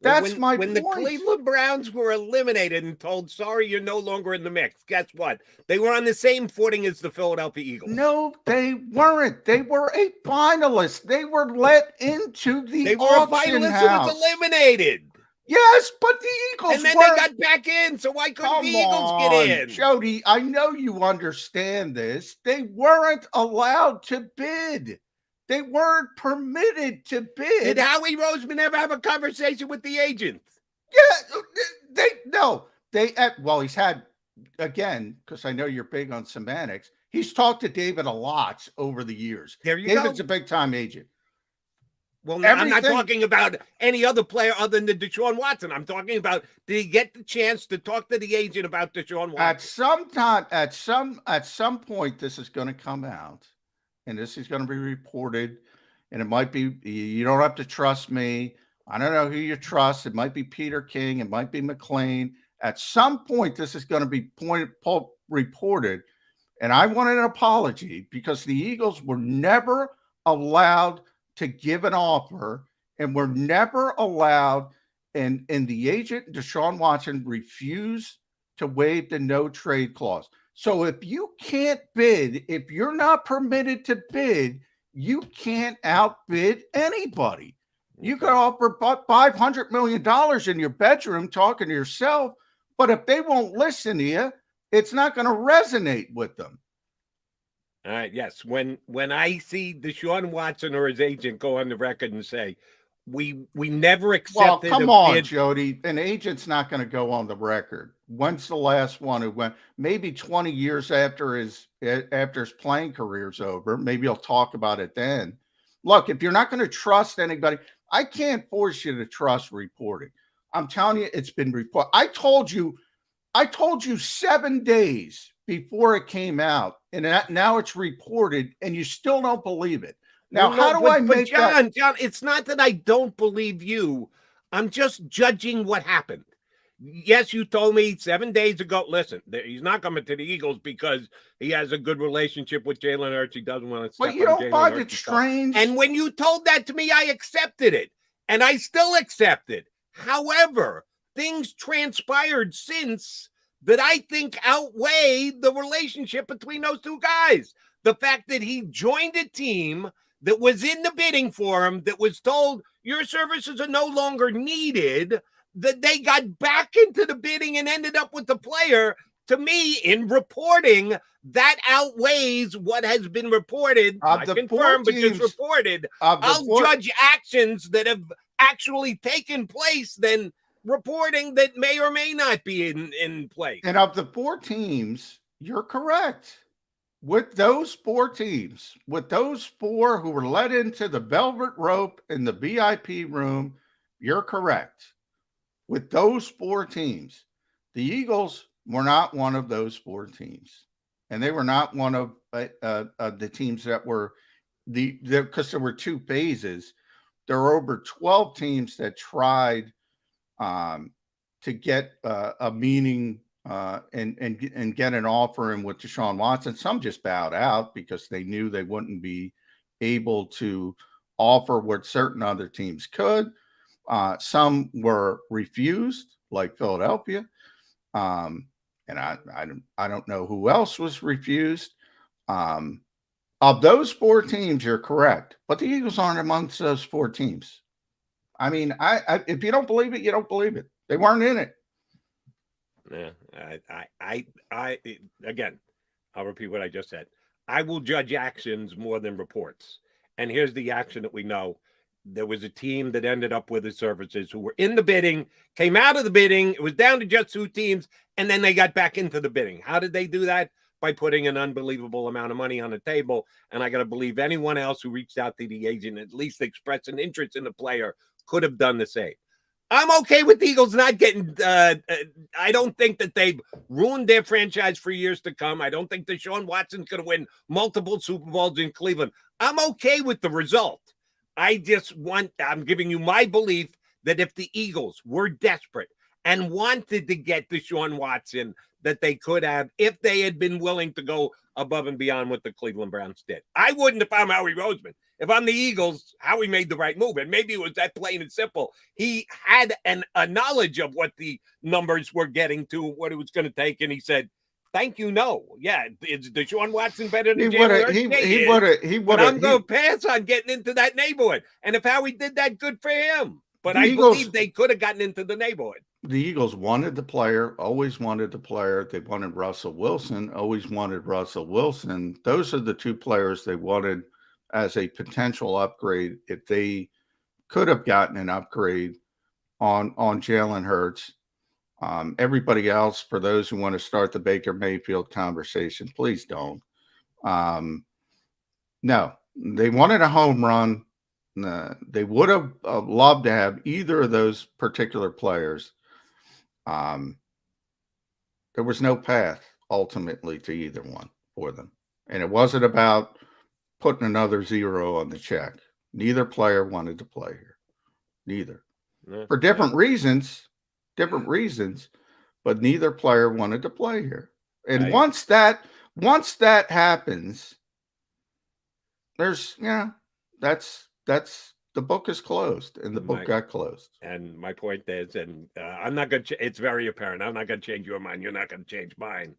That's my point. When the Cleveland Browns were eliminated and told, sorry, you're no longer in the mix, guess what? They were on the same footing as the Philadelphia Eagles. No, they weren't. They were a finalist. They were let into the They were a finalist who was eliminated. Yes, but the Eagles and then they got back in, so why couldn't the Eagles get in? Jody, I know you understand this. They weren't allowed to bid. They weren't permitted to bid. Did Howie Roseman ever have a conversation with the agent? Yeah, well, he's had, again, because I know you're big on semantics, he's talked to David a lot over the years. David's a big-time agent. Well, I'm not talking about any other player other than Deshaun Watson. I'm talking about, did he get the chance to talk to the agent about Deshaun Watson? At some point, this is going to come out. And this is going to be reported, and it might be, you don't have to trust me. I don't know who you trust. It might be Peter King. It might be McLean. At some point, this is going to be reported, and I want an apology because the Eagles were never allowed to give an offer and were never allowed, and the agent, Deshaun Watson, refused to waive the no trade clause. So if you can't bid, if you're not permitted to bid, you can't outbid anybody. You could offer $500 million in your bedroom talking to yourself, but if they won't listen to you, it's not going to resonate with them. All right, yes. When I see Deshaun Watson or his agent go on the record and say, we never accepted. Well, come on, Jody. An agent's not going to go on the record. When's the last one who went? Maybe 20 years after his playing career's over. Maybe he'll talk about it then. Look, if you're not going to trust anybody, I can't force you to trust reporting. I'm telling you, it's been reported. I told you 7 days before it came out, and now it's reported, and you still don't believe it. Now, John, it's not that I don't believe you. I'm just judging what happened. Yes, you told me 7 days ago, listen, he's not coming to the Eagles because he has a good relationship with Jalen Hurts. He doesn't want to step on Jalen Hurts. But you don't find it strange? And when you told that to me, I accepted it. And I still accept it. However, things transpired since that I think outweigh the relationship between those two guys. The fact that he joined a team that was in the bidding for him, that was told your services are no longer needed, that they got back into the bidding and ended up with the player. To me, in reporting, that outweighs what has been reported. Not confirmed, but just reported. I'll judge actions that have actually taken place than reporting that may or may not be in place. And of the 4 teams, you're correct. With those 4 teams, with those 4 who were let into the velvet rope in the VIP room, you're correct. With those 4 teams, The Eagles were not one of those 4 teams, and they were not one of the teams that were because there were 2 phases. There were over 12 teams that tried to get a meeting and get an offer in with Deshaun Watson. Some just bowed out because they knew they wouldn't be able to offer what certain other teams could. Some were refused, like Philadelphia. And I don't know who else was refused. Of those 4 teams, you're correct, but the Eagles aren't amongst those 4 teams. I mean, I if you don't believe it, you don't believe it. They weren't in it. Yeah, I again, I'll repeat what I just said. I will judge actions more than reports. And here's the action that we know. There was a team that ended up with the services who were in the bidding, came out of the bidding. It was down to just 2 teams, and then they got back into the bidding. How did they do that? By putting an unbelievable amount of money on the table. And I got to believe anyone else who reached out to the agent, at least expressed an interest in the player, could have done the same. I'm okay with the Eagles not getting I don't think that they've ruined their franchise for years to come. I don't think Deshaun Watson's going to win multiple Super Bowls in Cleveland. I'm okay with the result. I'm giving you my belief that if the Eagles were desperate and wanted to get Deshaun Watson, that they could have, if they had been willing to go above and beyond what the Cleveland Browns did. I wouldn't if I'm Howie Roseman. If I'm the Eagles, Howie made the right move. And maybe it was that plain and simple. He had a knowledge of what the numbers were getting to, what it was going to take. And he said, thank you, no. Yeah, is Deshaun Watson better than Jalen Hurts? He would have. I'm going to pass on getting into that neighborhood. And if Howie did that, good for him. But I believe they could have gotten into the neighborhood. The Eagles wanted the player, always wanted the player. They wanted Russell Wilson, always wanted Russell Wilson. Those are the 2 players they wanted as a potential upgrade if they could have gotten an upgrade on Jalen Hurts. Everybody else, for those who want to start the Baker Mayfield conversation, please don't. No, they wanted a home run. They would have loved to have either of those particular players. There was no path ultimately to either one for them. And it wasn't about putting another 0 on the check. Neither player wanted to play here. Neither. For different reasons, but neither player wanted to play here. And once that happens, there's, that's the book is closed, and the book got closed. And my point is, and I'm not going to, it's very apparent. I'm not going to change your mind. You're not going to change mine.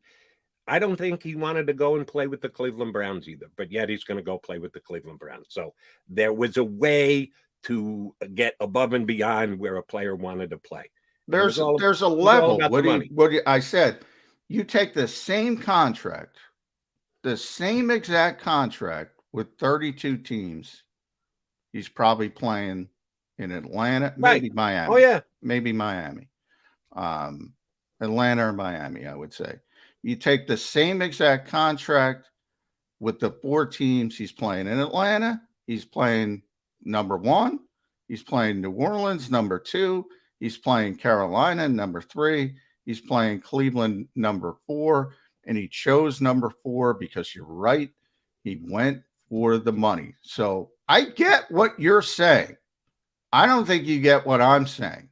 I don't think he wanted to go and play with the Cleveland Browns either, but yet he's going to go play with the Cleveland Browns. So there was a way to get above and beyond where a player wanted to play. There's a level. What I said, you take the same contract, the same exact contract with 32 teams. He's probably playing in Atlanta, maybe Miami. Oh, yeah. Maybe Miami. Atlanta or Miami, I would say. You take the same exact contract with the 4 teams he's playing in Atlanta. He's playing number 1. He's playing New Orleans, number 2. He's playing Carolina, number 3. He's playing Cleveland, number 4. And he chose number 4 because you're right. He went for the money. So I get what you're saying. I don't think you get what I'm saying.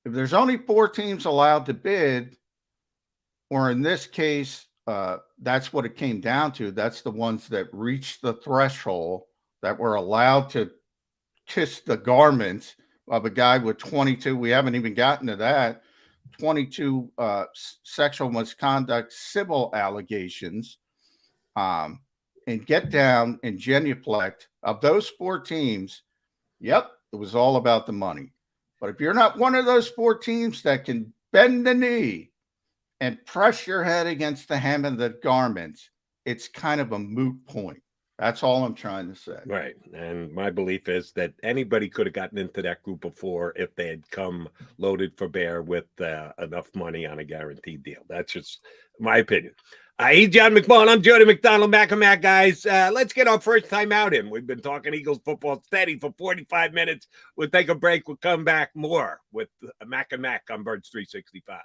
If there's only 4 teams allowed to bid, or in this case, that's what it came down to. That's the ones that reached the threshold that were allowed to kiss the garments of a guy with 22. We haven't even gotten to that. 22 sexual misconduct civil allegations, and get down and genuflect. Of those 4 teams, yep, it was all about the money. But if you're not one of those 4 teams that can bend the knee and press your head against the hem of the garments, it's kind of a moot point. That's all I'm trying to say. Right. And my belief is that anybody could have gotten into that group before if they had come loaded for bear with enough money on a guaranteed deal. That's just my opinion. He's John McMullen. I'm Jody McDonald, Mac and Mac, guys. Let's get our first time out in. We've been talking Eagles football steady for 45 minutes. We'll take a break. We'll come back more with Mac and Mac on Birds 365.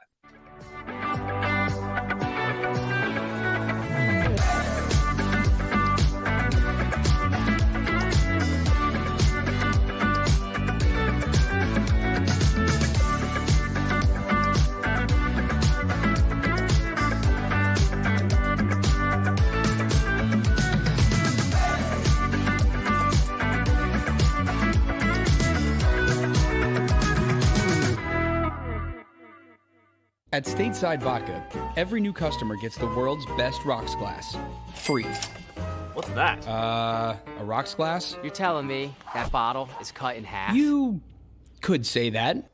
At Stateside Vodka, every new customer gets the world's best rocks glass, free. What's that? A rocks glass? You're telling me that bottle is cut in half? You could say that.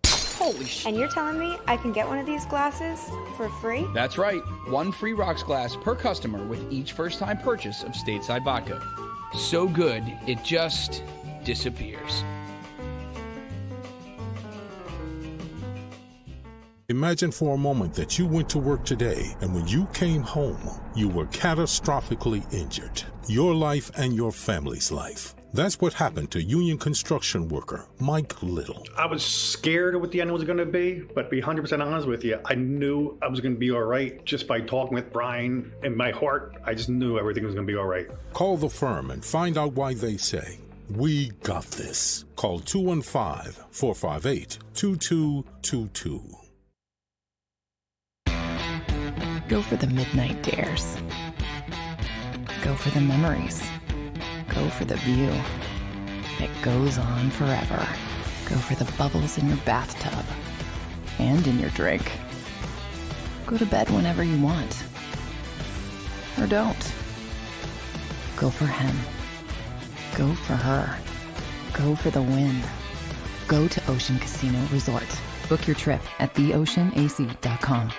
Holy shit. And you're telling me I can get one of these glasses for free? That's right. One free rocks glass per customer with each first-time purchase of Stateside Vodka. So good, it just disappears. Imagine for a moment that you went to work today and when you came home, you were catastrophically injured. Your life and your family's life. That's what happened to union construction worker Mike Little. I was scared of what the end was going to be, but to be 100% honest with you, I knew I was going to be all right just by talking with Brian. In my heart, I just knew everything was going to be all right. Call the firm and find out why they say, "We got this." Call 215-458-2222. Go for the midnight dares. Go for the memories. Go for the view that goes on forever. Go for the bubbles in your bathtub and in your drink. Go to bed whenever you want. Or don't. Go for him. Go for her. Go for the win. Go to Ocean Casino Resort. Book your trip at theoceanac.com.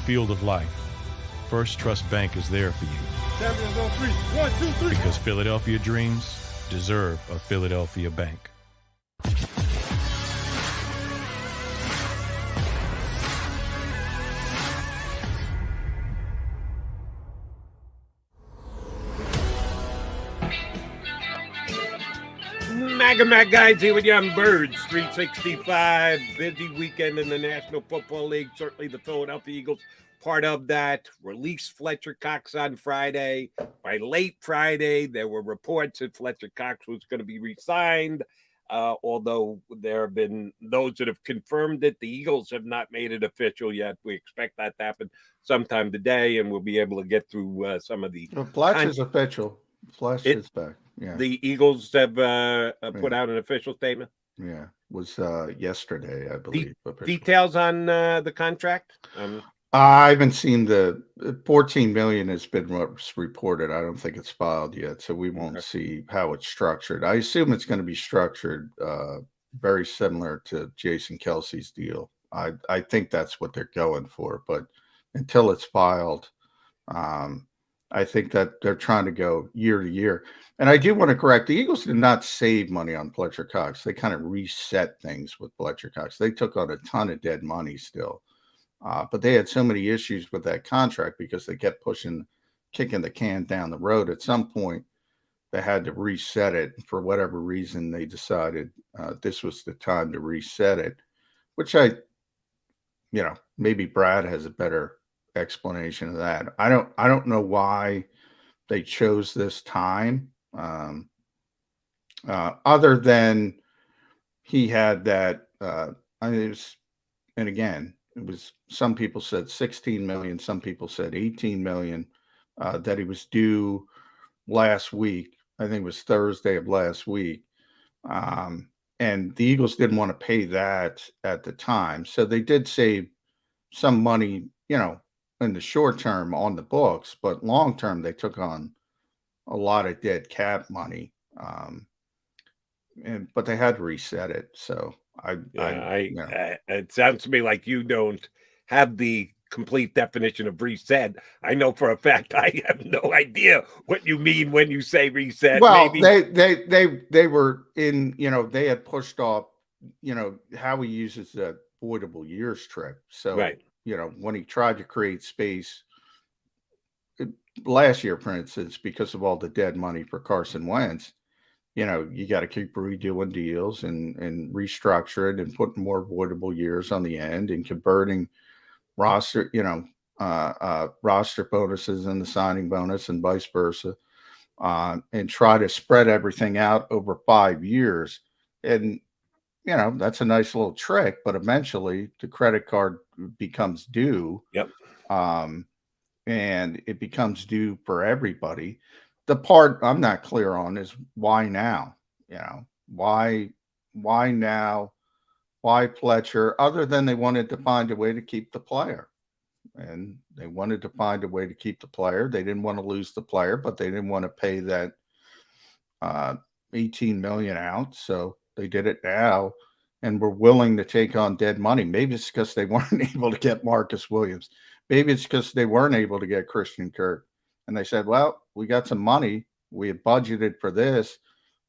Field of life, First Trust Bank is there for you. Champions on three. 1, 2, 3. Because Philadelphia dreams deserve a Philadelphia bank. Mag guys here with Young Birds, 365. Busy weekend in the National Football League. Certainly the Philadelphia Eagles part of that. Released Fletcher Cox on Friday. By late Friday, there were reports that Fletcher Cox was going to be re-signed. Although there have been those that have confirmed it, the Eagles have not made it official yet. We expect that to happen sometime today, and we'll be able to get through some of the... Fletch is official. Fletch is back. Yeah. The Eagles have put out an official statement. Yeah, was yesterday, I believe. Details on the contract? I haven't seen the 14 million has been reported. I don't think it's filed yet, so we won't see how it's structured. I assume it's going to be structured very similar to Jason Kelsey's deal. I think that's what they're going for, but until it's filed, I think that they're trying to go year to year. And I do want to correct, the Eagles did not save money on Fletcher Cox. They kind of reset things with Fletcher Cox. They took on a ton of dead money still. But they had so many issues with that contract because they kept kicking the can down the road. At some point, they had to reset it. For whatever reason, they decided this was the time to reset it, which maybe Brad has a better explanation of that. I don't know why they chose this time, other than he had that. It was some people said 16 million, some people said 18 million that he was due last week. I think it was Thursday of last week. And the Eagles didn't want to pay that at the time. So they did save some money, in the short term on the books, but long term they took on a lot of dead cap money. But they had to reset it. So it sounds to me like you don't have the complete definition of reset. I know for a fact I have no idea what you mean when you say reset. Well, they were in, they had pushed off, how he uses the voidable years trick. So, right. When he tried to create space last year, for instance, because of all the dead money for Carson Wentz, you got to keep redoing deals and restructure it and put more voidable years on the end and converting roster, roster bonuses and the signing bonus and vice versa and try to spread everything out over 5 years. And, that's a nice little trick, but eventually the credit card becomes due. Yep. And it becomes due for everybody. The part I'm not clear on is why now? Why now? Why Fletcher? Other than they wanted to find a way to keep the player. And they wanted to find a way to keep the player. They didn't want to lose the player, but they didn't want to pay that $18 million out. So they did it now and were willing to take on dead money. Maybe it's because they weren't able to get Marcus Williams. Maybe it's because they weren't able to get Christian Kirk. And they said, well, we got some money. We had budgeted for this.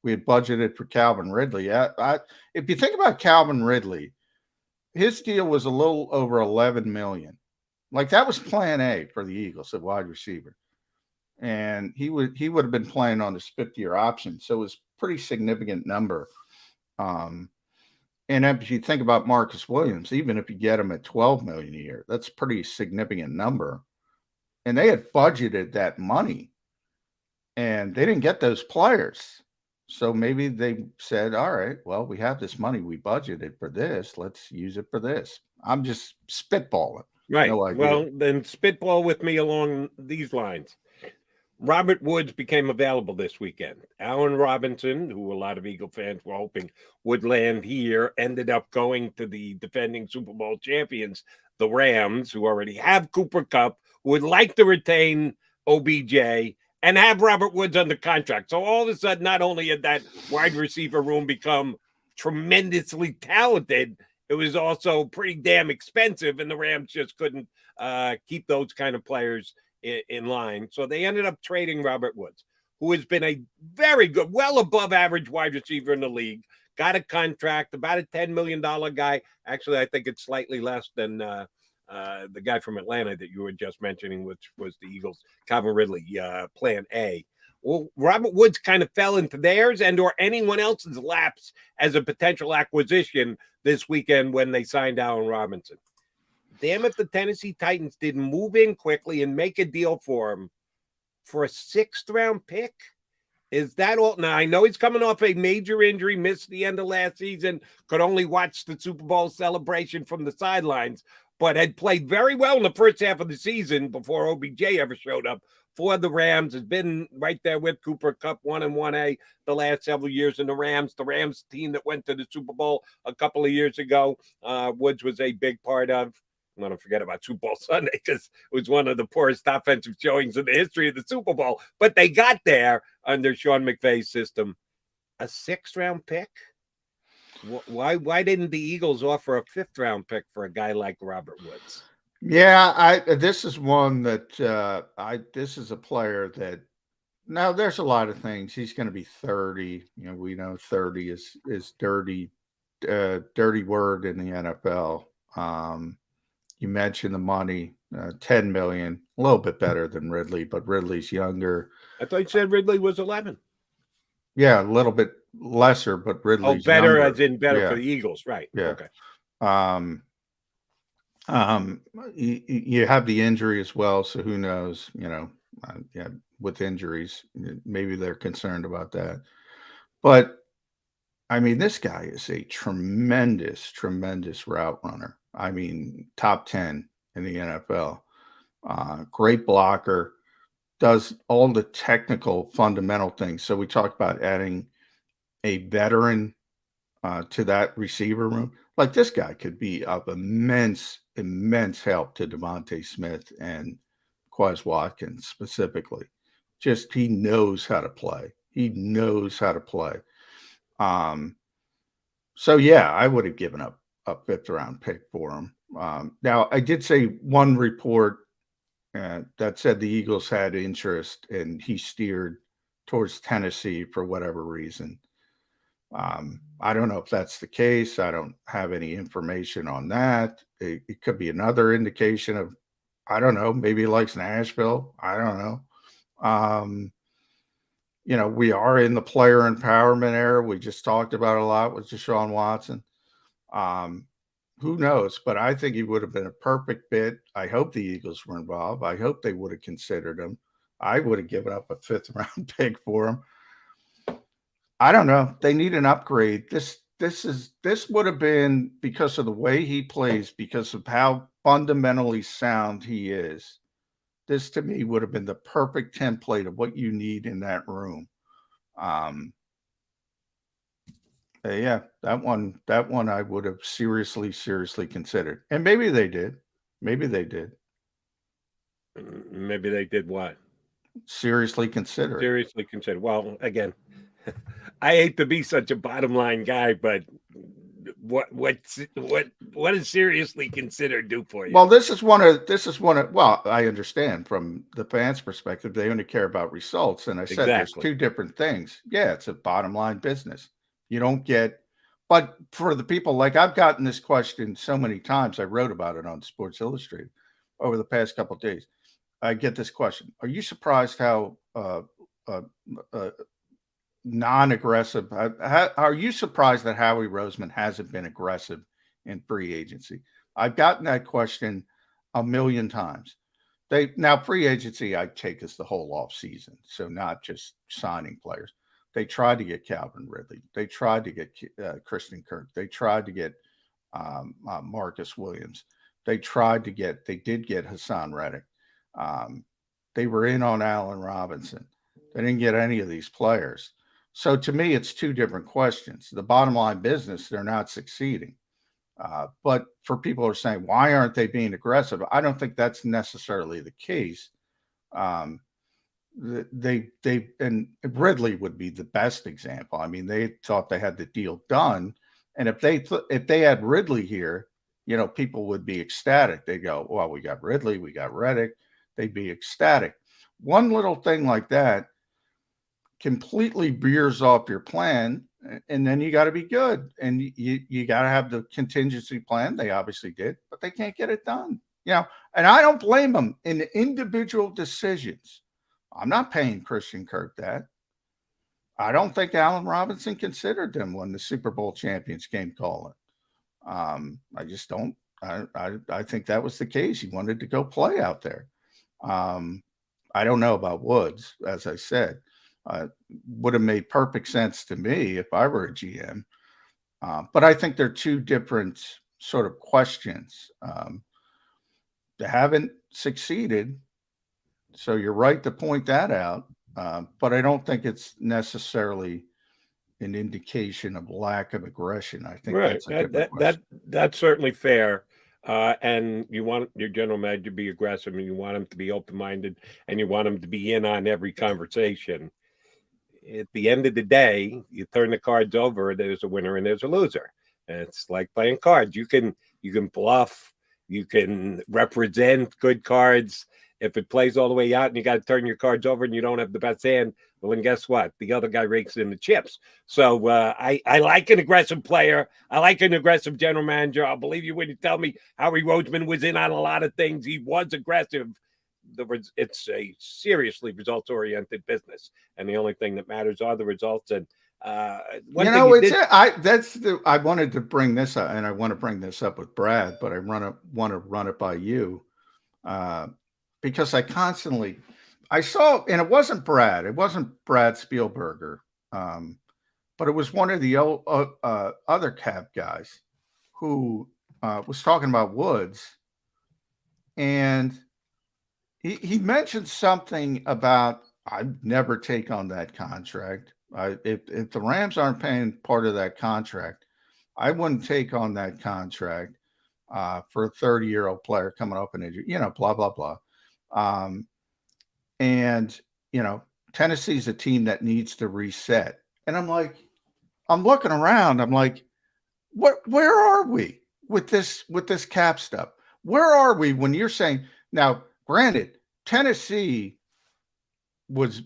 We had budgeted for Calvin Ridley. If you think about Calvin Ridley, his deal was a little over $11 million. Like that was plan A for the Eagles at wide receiver. And he would have been playing on this 50-year option. So it was a pretty significant number. And if you think about Marcus Williams, even if you get him at $12 million a year, that's a pretty significant number. And they had budgeted that money and they didn't get those players. So maybe they said, all right, well, we have this money. We budgeted for this. Let's use it for this. I'm just spitballing. Right. No idea. Well, then spitball with me along these lines. Robert Woods became available this weekend. Allen Robinson, who a lot of Eagle fans were hoping would land here, ended up going to the defending Super Bowl champions, the Rams, who already have Cooper Kupp, who would like to retain OBJ and have Robert Woods under contract. So all of a sudden, not only had that wide receiver room become tremendously talented, it was also pretty damn expensive, and the Rams just couldn't keep those kind of players in line. So they ended up trading Robert Woods, who has been a very good, well above average wide receiver in the league, got a contract, about a $10 million guy. Actually, I think it's slightly less than the guy from Atlanta that you were just mentioning, which was the Eagles, Calvin Ridley, plan A. Well, Robert Woods kind of fell into theirs and or anyone else's laps as a potential acquisition this weekend when they signed Allen Robinson. Damn if the Tennessee Titans didn't move in quickly and make a deal for him for a 6th-round pick. Is that all? Now, I know he's coming off a major injury, missed the end of last season, could only watch the Super Bowl celebration from the sidelines, but had played very well in the first half of the season before OBJ ever showed up for the Rams. Has been right there with Cooper Kupp, 1 and 1A the last several years in the Rams team that went to the Super Bowl a couple of years ago. Woods was a big part of. I'm going to forget about Super Bowl Sunday because it was one of the poorest offensive showings in the history of the Super Bowl. But they got there under Sean McVay's system. A 6th-round pick? Why didn't the Eagles offer a 5th-round pick for a guy like Robert Woods? Yeah, this is one that this is a player that now there's a lot of things. He's going to be 30. We know 30 is dirty word in the NFL. You mentioned the money, $10 million, a little bit better than Ridley, but Ridley's younger. I thought you said Ridley was 11. Yeah, a little bit lesser, but Ridley's better younger. as in better Yeah. for the Eagles, right? Yeah. Okay. You have the injury as well, so who knows? With injuries, maybe they're concerned about that. But I mean, this guy is a tremendous route runner. I mean, top 10 in the NFL. Great blocker, does all the technical fundamental things. So we talked about adding a veteran to that receiver room. Like this guy could be of immense help to Devontae Smith and Quez Watkins specifically. Just he knows how to play. So yeah, I would have given up a 5th-round pick for him. Now, I did say one report that said the Eagles had interest and he steered towards Tennessee for whatever reason. I don't know if that's the case. I don't have any information on that. It could be another indication of, I don't know, maybe he likes Nashville. I don't know. We are in the player empowerment era. We just talked about a lot with Deshaun Watson. Who knows? But I think he would have been a perfect fit. I hope the Eagles were involved. I hope they would have considered him. I would have given up a 5th round pick for him. I don't know. They need an upgrade. This would have been, because of the way he plays, because of how fundamentally sound he is. This to me would have been the perfect template of what you need in that room. Yeah, that one I would have seriously considered. And maybe they did. Maybe they did. Maybe they did what? Seriously consider it. Seriously consider. Well, again, I hate to be such a bottom line guy, but what does seriously consider do for you? Well, this is one of well, I understand from the fans' perspective, they only care about results. And I said there's two different things. Yeah, it's a bottom line business. You don't get, but for the people, like I've gotten this question so many times, I wrote about it on Sports Illustrated over the past couple of days. I get this question: are you surprised how non-aggressive? Are you surprised that Howie Roseman hasn't been aggressive in free agency? I've gotten that question a million times. Now free agency I take as the whole off season, so not just signing players. They tried to get Calvin Ridley. They tried to get Christian Kirk. They tried to get Marcus Williams. They did get Hassan Reddick. They were in on Allen Robinson. They didn't get any of these players. So to me, it's two different questions. The bottom line business, they're not succeeding. But for people who are saying, why aren't they being aggressive? I don't think that's necessarily the case. And Ridley would be the best example. I mean, they thought they had the deal done. And if they had Ridley here, people would be ecstatic. They go, well, we got Ridley, we got Reddick. They'd be ecstatic. One little thing like that completely veers off your plan, and then you got to be good. And you got to have the contingency plan. They obviously did, but they can't get it done. And I don't blame them in the individual decisions. I'm not paying Christian Kirk that. I don't think Allen Robinson considered them when the Super Bowl champions came calling. I just don't. I think that was the case. He wanted to go play out there. I don't know about Woods, as I said. Would have made perfect sense to me if I were a GM. But I think they're two different sort of questions. They haven't succeeded. So you're right to point that out. But I don't think it's necessarily an indication of lack of aggression. I think that's certainly fair. And you want your general manager to be aggressive, and you want him to be open-minded, and you want him to be in on every conversation. At the end of the day, you turn the cards over, there's a winner and there's a loser. And it's like playing cards. You can bluff, you can represent good cards. If it plays all the way out and you got to turn your cards over and you don't have the best hand, well, then guess what? The other guy rakes in the chips. So I like an aggressive player. I like an aggressive general manager. I'll believe you when you tell me Howie Roseman was in on a lot of things. He was aggressive. It's a seriously results-oriented business, and the only thing that matters are the results. And I wanted to bring this up, and I want to bring this up with Brad, but I want to run it by you. Because I saw, and it wasn't Brad Spielberger, but it was one of the other Cap guys who was talking about Woods, and he mentioned something about, I'd never take on that contract. If the Rams aren't paying part of that contract, I wouldn't take on that contract for a 30-year-old player coming up in injury, blah, blah, blah. And Tennessee's a team that needs to reset. And I'm looking around, I'm like, where are we with this cap stuff? Where are we when you're saying, now, granted, Tennessee was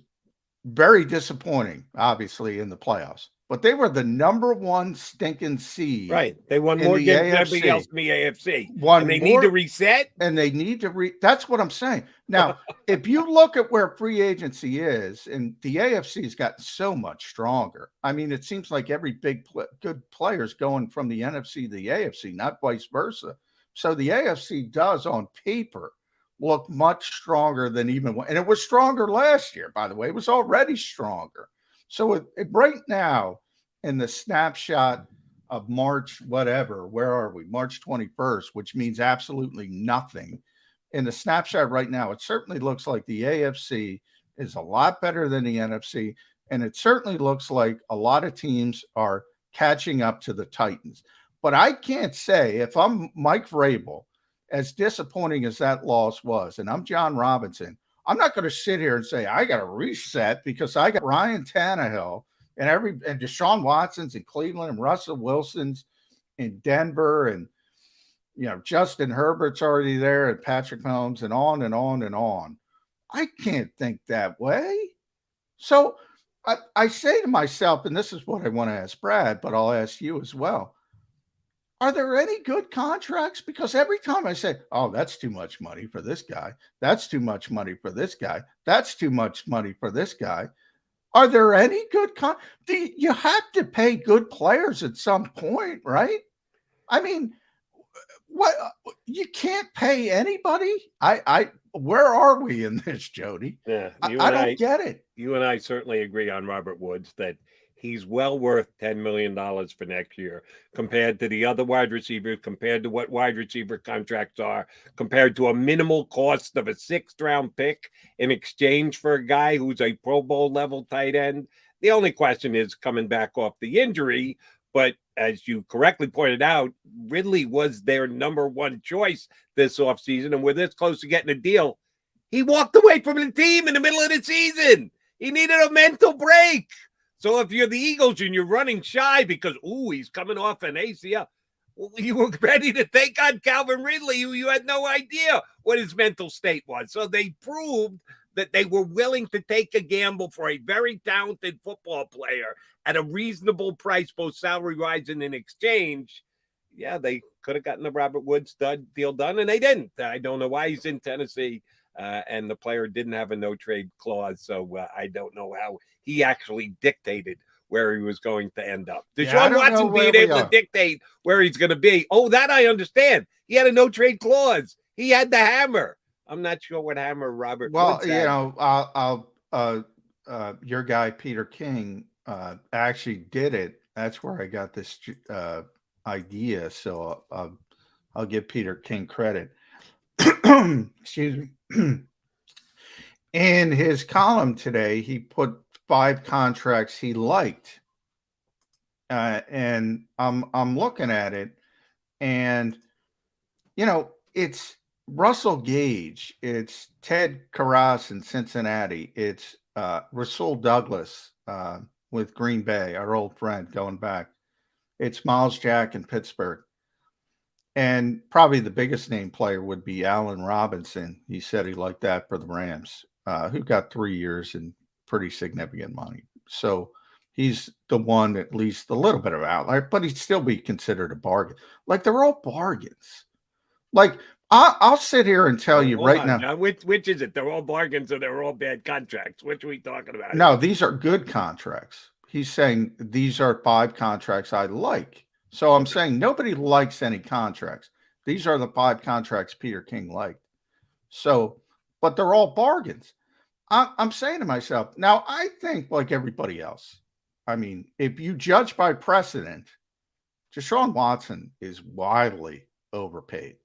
very disappointing, obviously, in the playoffs, but they were the number one stinking seed. Right. They won more games than everybody else in the AFC. Need to reset. And they need to that's what I'm saying. Now, if you look at where free agency is, and the AFC has gotten so much stronger. I mean, it seems like every good player is going from the NFC to the AFC, not vice versa. So the AFC does on paper look much stronger than and it was stronger last year, by the way. It was already stronger. So right now, in the snapshot of March, whatever, where are we? March 21st, which means absolutely nothing. In the snapshot right now, it certainly looks like the AFC is a lot better than the NFC. And it certainly looks like a lot of teams are catching up to the Titans. But I can't say, if I'm Mike Vrabel, as disappointing as that loss was, and I'm John Robinson, I'm not going to sit here and say I got to reset because I got Ryan Tannehill and Deshaun Watson's in Cleveland and Russell Wilson's in Denver, and Justin Herbert's already there, and Patrick Mahomes, and on and on and on. I can't think that way. So I say to myself, and this is what I want to ask Brad, but I'll ask you as well. Are there any good contracts? Because every time I say, oh, that's too much money for this guy, that's too much money for this guy, that's too much money for this guy. Are there any good you have to pay good players at some point, right? I mean, what, you can't pay anybody? Where are we in this, Jody? Yeah, I don't get it. You and I certainly agree on Robert Woods that he's well worth $10 million for next year compared to the other wide receivers, compared to what wide receiver contracts are, compared to a minimal cost of a 6th-round pick in exchange for a guy who's a Pro Bowl level tight end. The only question is coming back off the injury, but as you correctly pointed out, Ridley was their number one choice this offseason, and we're this close to getting a deal. He walked away from the team in the middle of the season. He needed a mental break. So if you're the Eagles and you're running shy because, he's coming off an ACL, well, you were ready to take on Calvin Ridley, who you had no idea what his mental state was. So they proved that they were willing to take a gamble for a very talented football player at a reasonable price, both salary-wise and in exchange. Yeah, they could have gotten the Robert Woods deal done, and they didn't. I don't know why he's in Tennessee, and the player didn't have a no-trade clause, so I don't know how he actually dictated where he was going to end up. Deshaun Watson being able to dictate where he's going to be. Oh, that I understand. He had a no-trade clause. He had the hammer. I'm not sure what hammer Robert Woods had. Your guy, Peter King, actually did it. That's where I got this idea. So I'll give Peter King credit. Excuse me. In his column today, he put 5 contracts he liked. And I'm looking at it, and it's Russell Gage, it's Ted Karras in Cincinnati, it's Rasul Douglas with Green Bay, our old friend going back. It's Miles Jack in Pittsburgh. And probably the biggest name player would be Allen Robinson. He said he liked that for the Rams, who got 3 years and pretty significant money. So he's the one, at least a little bit of outlier, but he'd still be considered a bargain. Like, they're all bargains. Like, I'll sit here and tell you right now. John, which is it? They're all bargains or they're all bad contracts? Which are we talking about? No, these are good contracts. He's saying these are 5 contracts I like. So I'm saying nobody likes any contracts. These are the 5 contracts Peter King liked. So, but they're all bargains. I'm saying to myself, now I think like everybody else. I mean, if you judge by precedent, Deshaun Watson is wildly overpaid.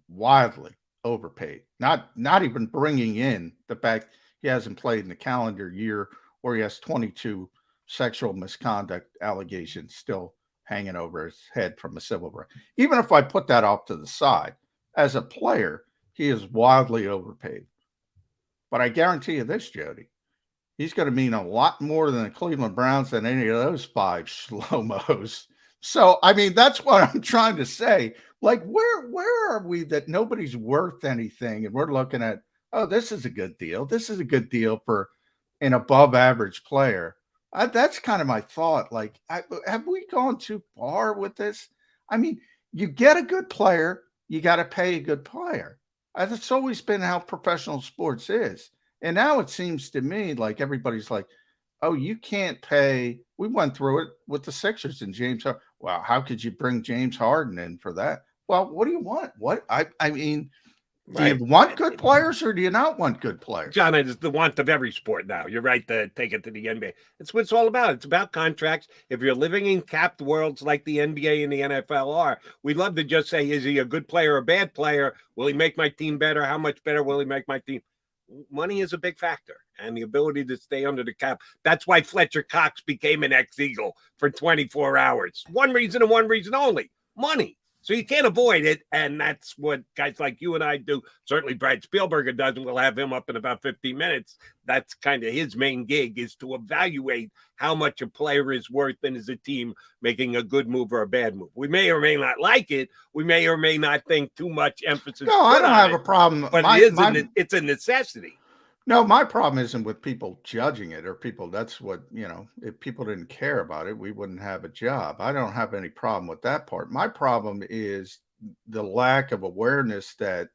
Wildly overpaid. Not even bringing in the fact he hasn't played in the calendar year, or he has 22 sexual misconduct allegations still hanging over his head from a civil right. Even if I put that off to the side, as a player, he is wildly overpaid. But I guarantee you this, Jody, he's going to mean a lot more than the Cleveland Browns than any of those 5 schlo-mos. So, I mean, that's what I'm trying to say. Like, where are we that nobody's worth anything? And we're looking at, oh, this is a good deal. This is a good deal for an above average player. That's kind of my thought. Like, have we gone too far with this? I mean, you get a good player, you got to pay a good player. That's always been how professional sports is. And now it seems to me like everybody's like, oh, you can't pay. We went through it with the Sixers and James Harden. Wow, how could you bring James Harden in for that? Well, what do you want? I mean, Do you want good players or do you not want good players? John, it's the want of every sport now. You're right to take it to the NBA. It's what it's all about. It's about contracts. If you're living in capped worlds like the NBA and the NFL are, we'd love to just say, is he a good player or a bad player? Will he make my team better? How much better will he make my team? Money is a big factor, and the ability to stay under the cap. That's why Fletcher Cox became an ex-Eagle for 24 hours. One reason and one reason only, money. So you can't avoid it, and that's what guys like you and I do. Certainly Brad Spielberger does, and we'll have him up in about 15 minutes. That's kind of his main gig, is to evaluate how much a player is worth and is a team making a good move or a bad move. We may or may not like it. We may or may not think too much emphasis. No, I don't have a problem. But it's a necessity. No, my problem isn't with people judging it or people. That's what, if people didn't care about it, we wouldn't have a job. I don't have any problem with that part. My problem is the lack of awareness that,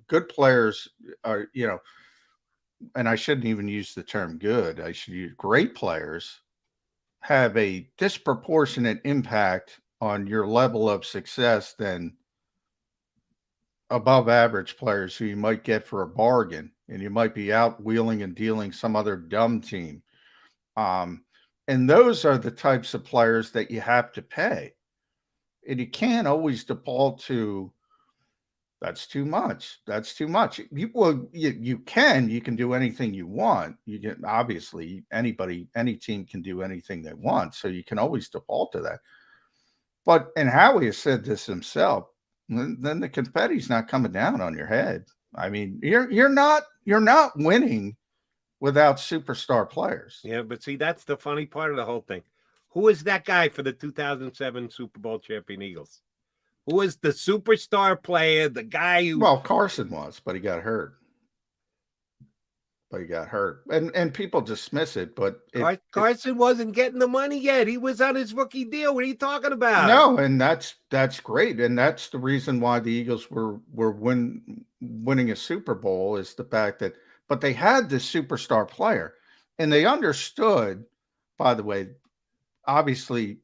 good players are, and I shouldn't even use the term good. I should use great players have a disproportionate impact on your level of success than above average players who you might get for a bargain, and you might be out wheeling and dealing some other dumb team. And those are the types of players that you have to pay. And you can't always default to, that's too much. That's too much. You can do anything you want. You can, obviously, any team can do anything they want. So you can always default to that. But, and Howie has said this himself, then the confetti's not coming down on your head. I mean, you're not winning without superstar players. Yeah, but see, that's the funny part of the whole thing. Who is that guy for the 2007 Super Bowl champion Eagles? Who is the superstar player, the guy who... Well, Carson was, but he got hurt. And people dismiss it, but... Carson wasn't getting the money yet. He was on his rookie deal. What are you talking about? No, and that's great. And that's the reason why the Eagles were winning a Super Bowl, is the fact that... But they had this superstar player, and they understood, by the way, obviously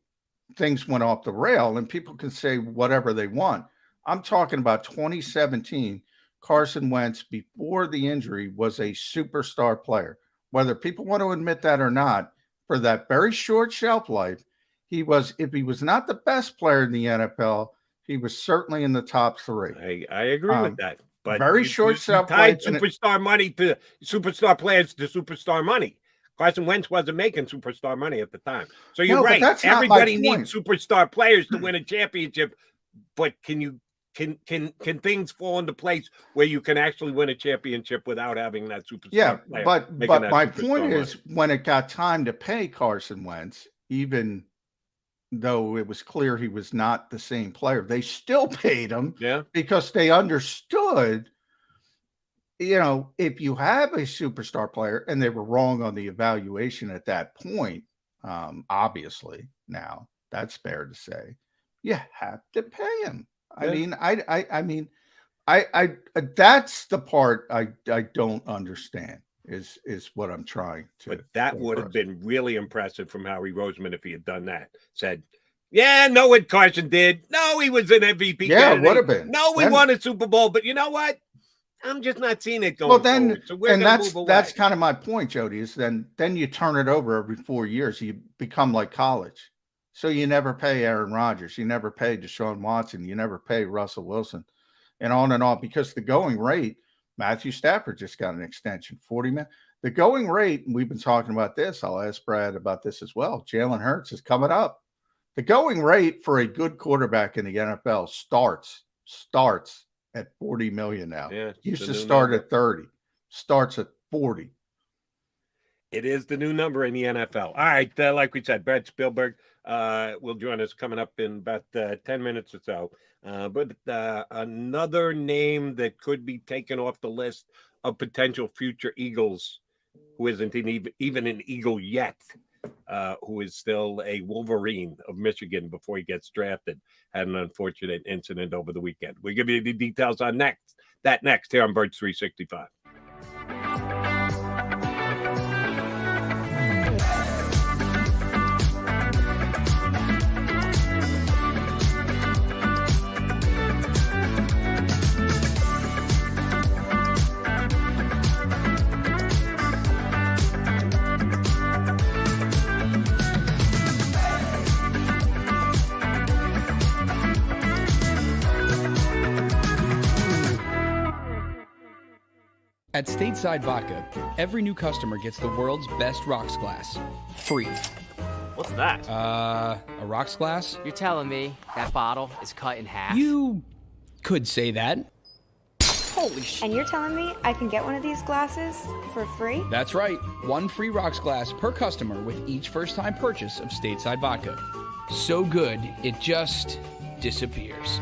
things went off the rail, and people can say whatever they want. I'm talking about 2017. Carson Wentz, before the injury, was a superstar player. Whether people want to admit that or not, for that very short shelf life, he was, if he was not the best player in the NFL, he was certainly in the top three. I agree with that. But very short shelf life. Tied superstar money to superstar players to superstar money. Carson Wentz wasn't making superstar money at the time. So you're right. Everybody needs superstar players to win a championship. But can things fall into place where you can actually win a championship without having that superstar player? But my point is, when it got time to pay Carson Wentz, even though it was clear he was not the same player, they still paid him because they understood, if you have a superstar player, and they were wrong on the evaluation at that point, obviously, now that's fair to say, you have to pay him. I mean, that's the part I don't understand is what I'm trying to. But that would have been really impressive from Howie Roseman if he had done that. Said, yeah, know what Carson did. No, he was an MVP. Yeah, it would have been. No, we won a Super Bowl, but you know what? I'm just not seeing it going forward. So that's kind of my point, Jody, is then you turn it over every 4 years. You become like college. So you never pay Aaron Rodgers. You never pay Deshaun Watson. You never pay Russell Wilson, and on, because the going rate, Matthew Stafford just got an extension, 40 million. The going rate, and we've been talking about this. I'll ask Brad about this as well. Jalen Hurts is coming up. The going rate for a good quarterback in the NFL starts at 40 million now. Yeah, used to start at 30, starts at 40. It is the new number in the NFL. All right, like we said, Brad Spielberg will join us coming up in about 10 minutes or so. But another name that could be taken off the list of potential future Eagles, who isn't even an Eagle yet, who is still a Wolverine of Michigan before he gets drafted, had an unfortunate incident over the weekend. We'll give you the details on that next here on Birds 365. At Stateside Vodka, every new customer gets the world's best rocks glass, free. What's that? A rocks glass? You're telling me that bottle is cut in half? You could say that. Holy shit. And you're telling me I can get one of these glasses for free? That's right. One free rocks glass per customer with each first-time purchase of Stateside Vodka. So good, it just disappears.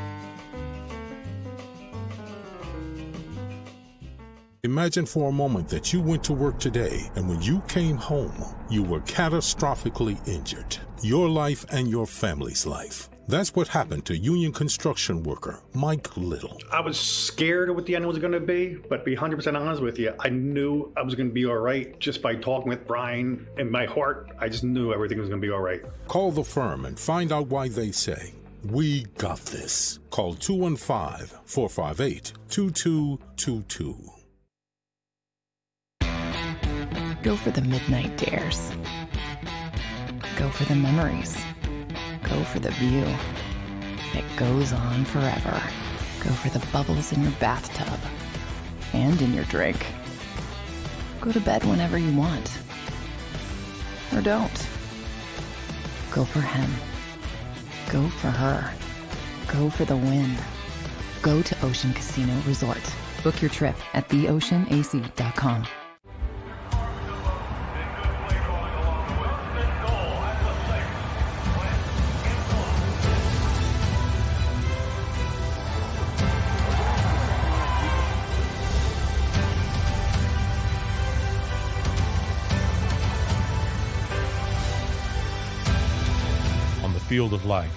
Imagine for a moment that you went to work today and when you came home, you were catastrophically injured. Your life and your family's life. That's what happened to union construction worker Mike Little. I was scared of what the end was going to be, but to be 100% honest with you, I knew I was going to be all right just by talking with Brian. In my heart, I just knew everything was going to be all right. Call the firm and find out why they say, "We got this." Call 215-458-2222. Go for the midnight dares. Go for the memories. Go for the view that goes on forever. Go for the bubbles in your bathtub and in your drink. Go to bed whenever you want. Or don't. Go for him. Go for her. Go for the win. Go to Ocean Casino Resort. Book your trip at theoceanac.com. Field of life,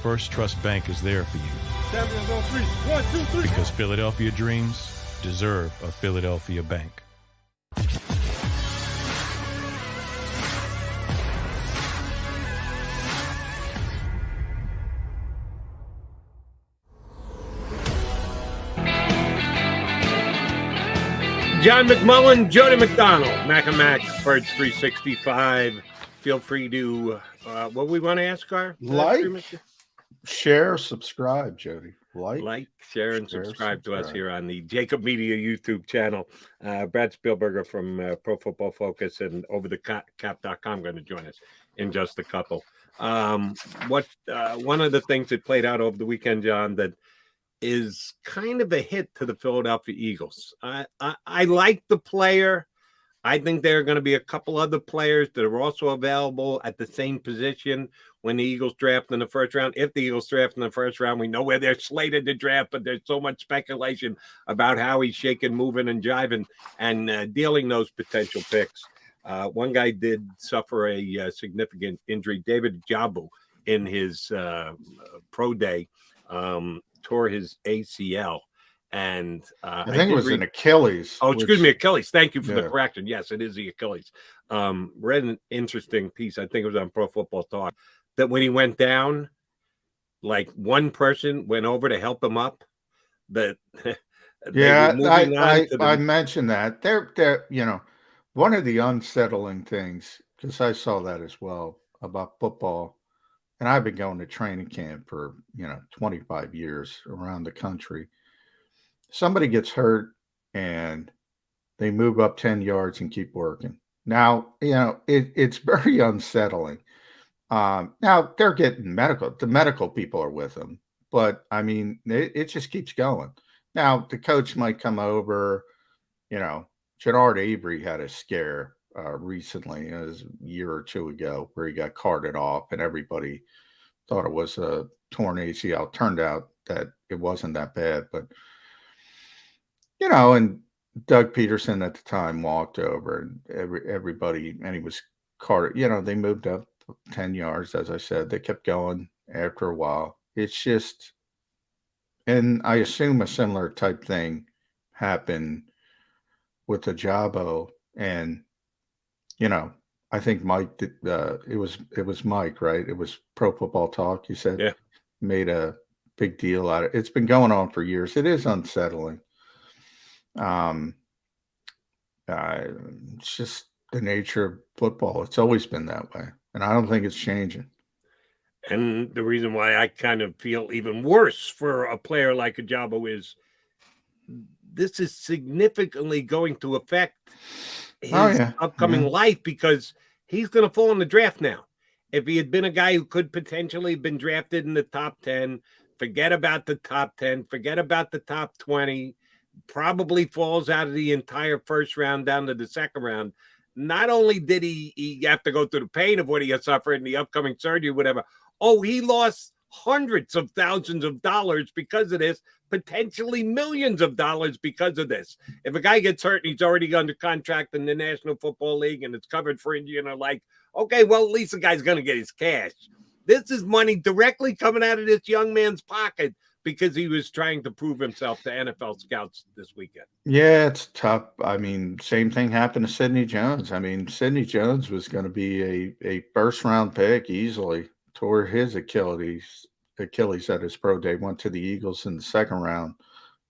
First Trust Bank is there for you. Champions on three. 1, 2, 3. Because Philadelphia dreams deserve a Philadelphia bank. John McMullen, Jody McDonald, Mac and Mac, Birds 365. Feel free to, what we want to ask our like, share, subscribe, Jody. Like, share, and subscribe to us here on the JAKIB Media YouTube channel. Brad Spielberger from Pro Football Focus and OverTheCap.com going to join us in just a couple. One of the things that played out over the weekend, John, that is kind of a hit to the Philadelphia Eagles. I like the player. I think there are going to be a couple other players that are also available at the same position when the Eagles draft in the first round. If the Eagles draft in the first round, we know where they're slated to draft, but there's so much speculation about how he's shaking, moving, and jiving and dealing those potential picks. One guy did suffer a significant injury. David Jabu, in his pro day, tore his ACL. And I think it was an Achilles. Oh, excuse me, Achilles. Thank you for the correction. Yes, it is the Achilles. Read an interesting piece. I think it was on Pro Football Talk that when he went down, like one person went over to help him up. That I mentioned that. They're one of the unsettling things, because I saw that as well about football, and I've been going to training camp for 25 years around the country. Somebody gets hurt and they move up 10 yards and keep working. Now, it's very unsettling. Now they're getting medical. The medical people are with them, but I mean, it just keeps going. Now the coach might come over. Gerard Avery had a scare recently, it was a year or two ago, where he got carted off and everybody thought it was a torn ACL. Turned out that it wasn't that bad, but and Doug Peterson at the time walked over and everybody, and he was carted. They moved up 10 yards, as I said. They kept going after a while. It's just, and I assume a similar type thing happened with the Jabo. And, I think Mike did, it was Mike, right? It was Pro Football Talk. You said, made a big deal out of it. It's been going on for years. It is unsettling. It's just the nature of football. It's always been that way, and I don't think it's changing. And the reason why I kind of feel even worse for a player like Ajabo is this is significantly going to affect his upcoming Yeah. life, because he's going to fall in the draft now. If he had been a guy who could potentially have been drafted in the top 10, forget about the top 10, forget about the top 20, probably falls out of the entire first round down to the second round. Not only did he have to go through the pain of what he has suffered in the upcoming surgery, whatever. Oh, he lost hundreds of thousands of dollars because of this, potentially millions of dollars because of this. If a guy gets hurt and he's already under contract in the National Football League and it's covered for injury, and are like, okay, well, at least the guy's going to get his cash. This is money directly coming out of this young man's pocket because he was trying to prove himself to NFL scouts this weekend. Yeah, it's tough. I mean, same thing happened to Sidney Jones. I mean, Sidney Jones was going to be a first-round pick easily. Tore his Achilles at his pro day, went to the Eagles in the second round.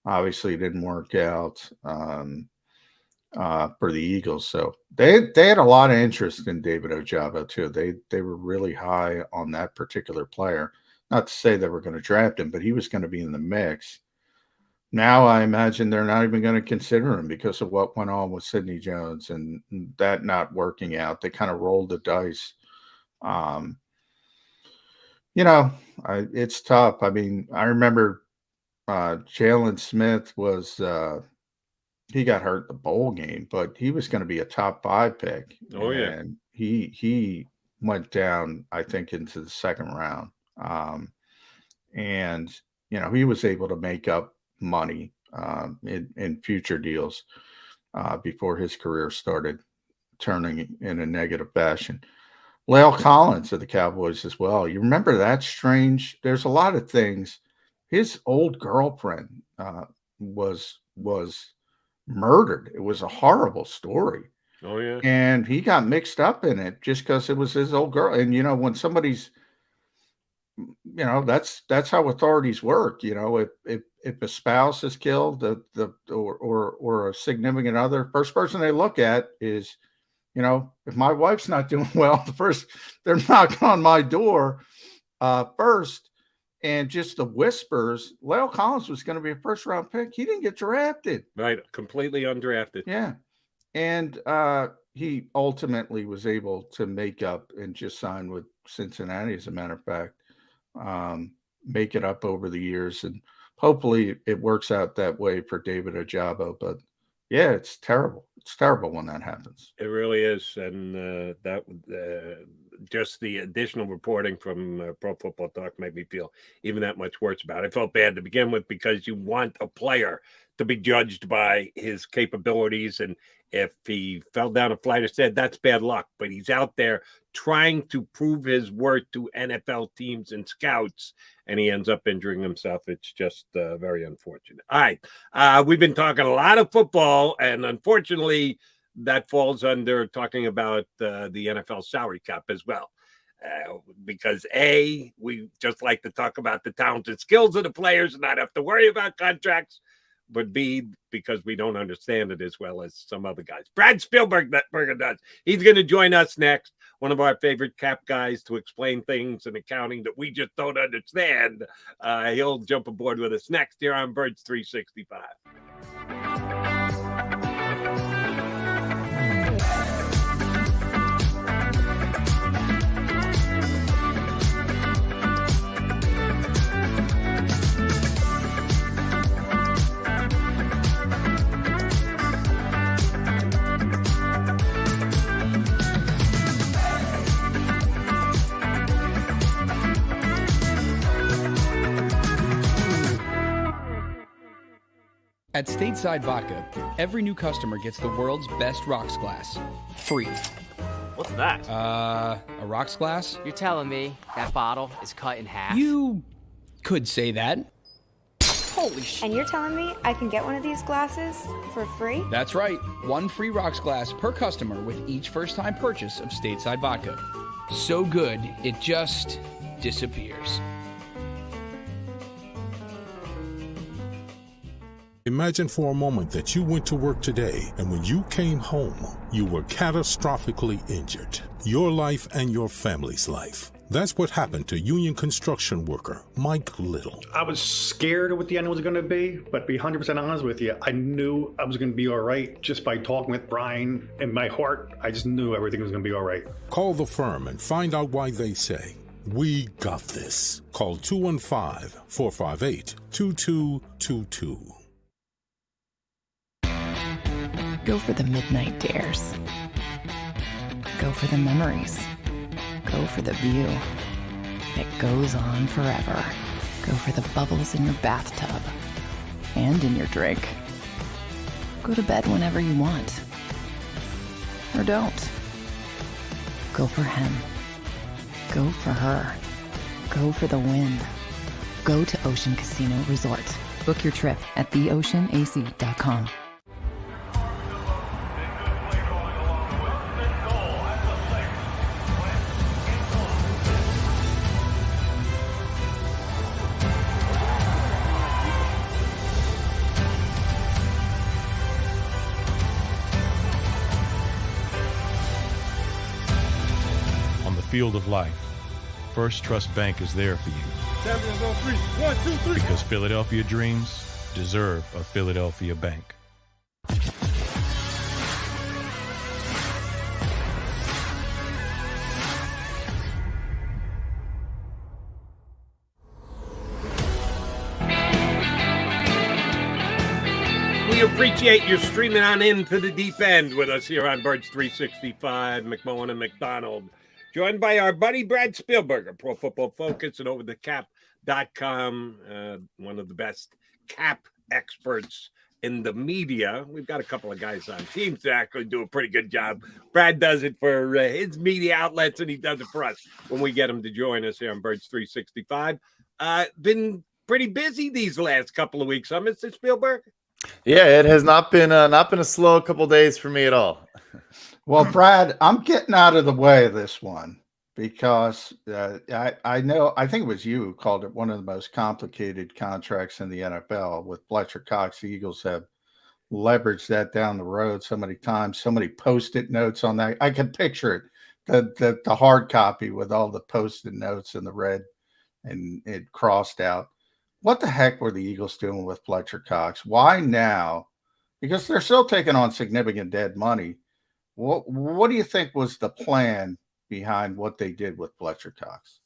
Obviously, it didn't work out for the Eagles. So they had a lot of interest in David Ojabo too. They were really high on that particular player. Not to say they were going to draft him, but he was going to be in the mix. Now I imagine they're not even going to consider him because of what went on with Sidney Jones and that not working out. They kind of rolled the dice. It's tough. I mean, I remember Jalen Smith was he got hurt in the bowl game, but he was going to be a top 5 pick. Oh, yeah. And he went down, I think, into the second round. He was able to make up money in future deals before his career started turning in a negative fashion. La'el Collins of the Cowboys as well. You remember that strange? There's a lot of things. His old girlfriend was murdered. It was a horrible story. Oh, yeah. And he got mixed up in it just because it was his old girl. And, when somebody's, that's how authorities work. If a spouse is killed, or a significant other, first person they look at is, if my wife's not doing well, they're knocking on my door first. And just the whispers, La'el Collins was going to be a first-round pick. He didn't get drafted. Right, completely undrafted. Yeah. And he ultimately was able to make up and just sign with Cincinnati, as a matter of fact, make it up over the years. And hopefully it works out that way for David Ojabo. But, yeah, it's terrible. It's terrible when that happens. It really is. And just the additional reporting from Pro Football Talk made me feel even that much worse about it. I felt bad to begin with because you want a player to be judged by his capabilities. And if he fell down a flight of stairs, that's bad luck. But he's out there trying to prove his worth to NFL teams and scouts, and he ends up injuring himself. It's just very unfortunate. All right. We've been talking a lot of football, and unfortunately, that falls under talking about the NFL salary cap as well. Because A, we just like to talk about the talented skills of the players and not have to worry about contracts. But B, because we don't understand it as well as some other guys. Brad Spielberger does. He's going to join us next. One of our favorite cap guys to explain things in accounting that we just don't understand. He'll jump aboard with us next here on Birds 365. At Stateside Vodka, every new customer gets the world's best rocks glass, free. What's that? A rocks glass? You're telling me that bottle is cut in half? You could say that. Holy shit. And you're telling me I can get one of these glasses for free? That's right. One free rocks glass per customer with each first-time purchase of Stateside Vodka. So good, it just disappears. Imagine for a moment that you went to work today and when you came home, you were catastrophically injured. Your life and your family's life. That's what happened to union construction worker Mike Little. I was scared of what the end was going to be, but to be 100% honest with you, I knew I was going to be all right just by talking with Brian. In my heart, I just knew everything was going to be all right. Call the firm and find out why they say, "We got this." Call 215-458-2222. Go for the midnight dares. Go for the memories. Go for the view that goes on forever. Go for the bubbles in your bathtub and in your drink. Go to bed whenever you want. Or don't. Go for him. Go for her. Go for the win. Go to Ocean Casino Resort. Book your trip at theoceanac.com. Field of life, First Trust Bank is there for you. Champions on three. 1, 2, 3. Because Philadelphia dreams deserve a Philadelphia bank. We appreciate you streaming on into the deep end with us here on Birds 365, McMullen and McDonald. Joined by our buddy Brad Spielberger, Pro Football Focus and overthecap.com, one of the best cap experts in the media. We've got a couple of guys on teams that actually do a pretty good job. Brad does it for his media outlets, and he does it for us when we get him to join us here on Birds 365. Been pretty busy these last couple of weeks, huh, Mr. Spielberg? Yeah, it has not been a slow couple days for me at all. Well, Brad, I'm getting out of the way of this one because I think it was you who called it one of the most complicated contracts in the NFL with Fletcher Cox. The Eagles have leveraged that down the road so many times, so many Post-it notes on that. I can picture it, the hard copy with all the Post-it notes and the red and it crossed out. What the heck were the Eagles doing with Fletcher Cox? Why now? Because they're still taking on significant dead money. What do you think was the plan behind what they did with Fletcher Cox?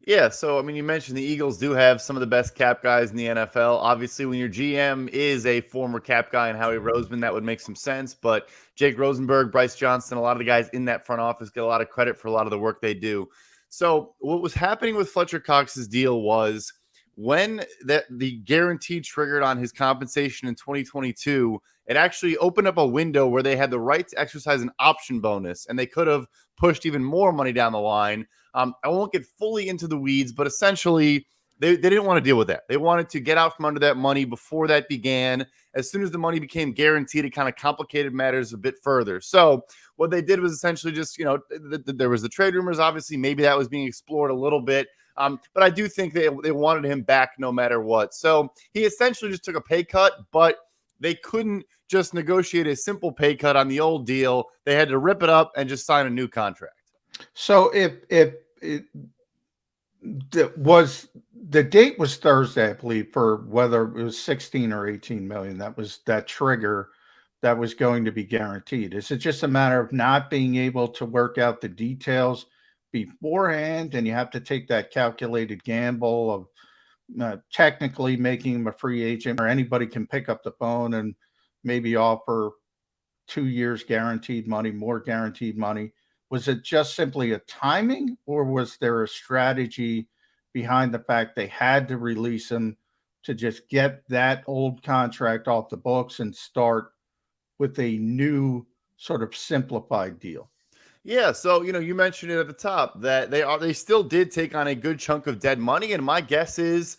Yeah, so I mean, you mentioned the Eagles do have some of the best cap guys in the NFL. Obviously, when your GM is a former cap guy and Howie Roseman, that would make some sense. But Jake Rosenberg, Bryce Johnson, a lot of the guys in that front office get a lot of credit for a lot of the work they do. So what was happening with Fletcher Cox's deal was when the guarantee triggered on his compensation in 2022, it actually opened up a window where they had the right to exercise an option bonus, and they could have pushed even more money down the line. I won't get fully into the weeds, but essentially they didn't want to deal with that. They wanted to get out from under that money before that began. As soon as the money became guaranteed, it kind of complicated matters a bit further. So what they did was essentially just, there was the trade rumors. Obviously, maybe that was being explored a little bit. But I do think they wanted him back no matter what. So he essentially just took a pay cut, but they couldn't just negotiate a simple pay cut on the old deal. They had to rip it up and just sign a new contract. So if it was the date was Thursday, I believe, for whether it was 16 or 18 million, that was that trigger that was going to be guaranteed. Is it just a matter of not being able to work out the details beforehand, and you have to take that calculated gamble of technically making him a free agent, or anybody can pick up the phone and maybe offer 2 years guaranteed money, more guaranteed money? Was it just simply a timing, or was there a strategy behind the fact they had to release him to just get that old contract off the books and start with a new sort of simplified deal? Yeah, so you mentioned it at the top that they still did take on a good chunk of dead money, and my guess is,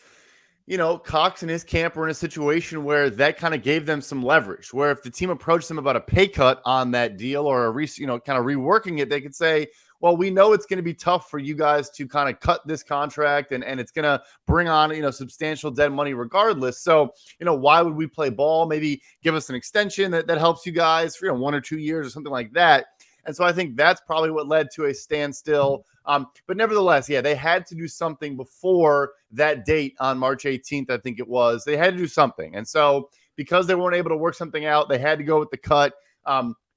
Cox and his camp were in a situation where that kind of gave them some leverage. Where if the team approached them about a pay cut on that deal or kind of reworking it, they could say, "Well, we know it's going to be tough for you guys to kind of cut this contract, and it's going to bring on substantial dead money regardless. So why would we play ball? Maybe give us an extension that helps you guys for 1 or 2 years or something like that." And so I think that's probably what led to a standstill. But nevertheless, yeah, they had to do something before that date on March 18th, I think it was. They had to do something. And so because they weren't able to work something out, they had to go with the cut.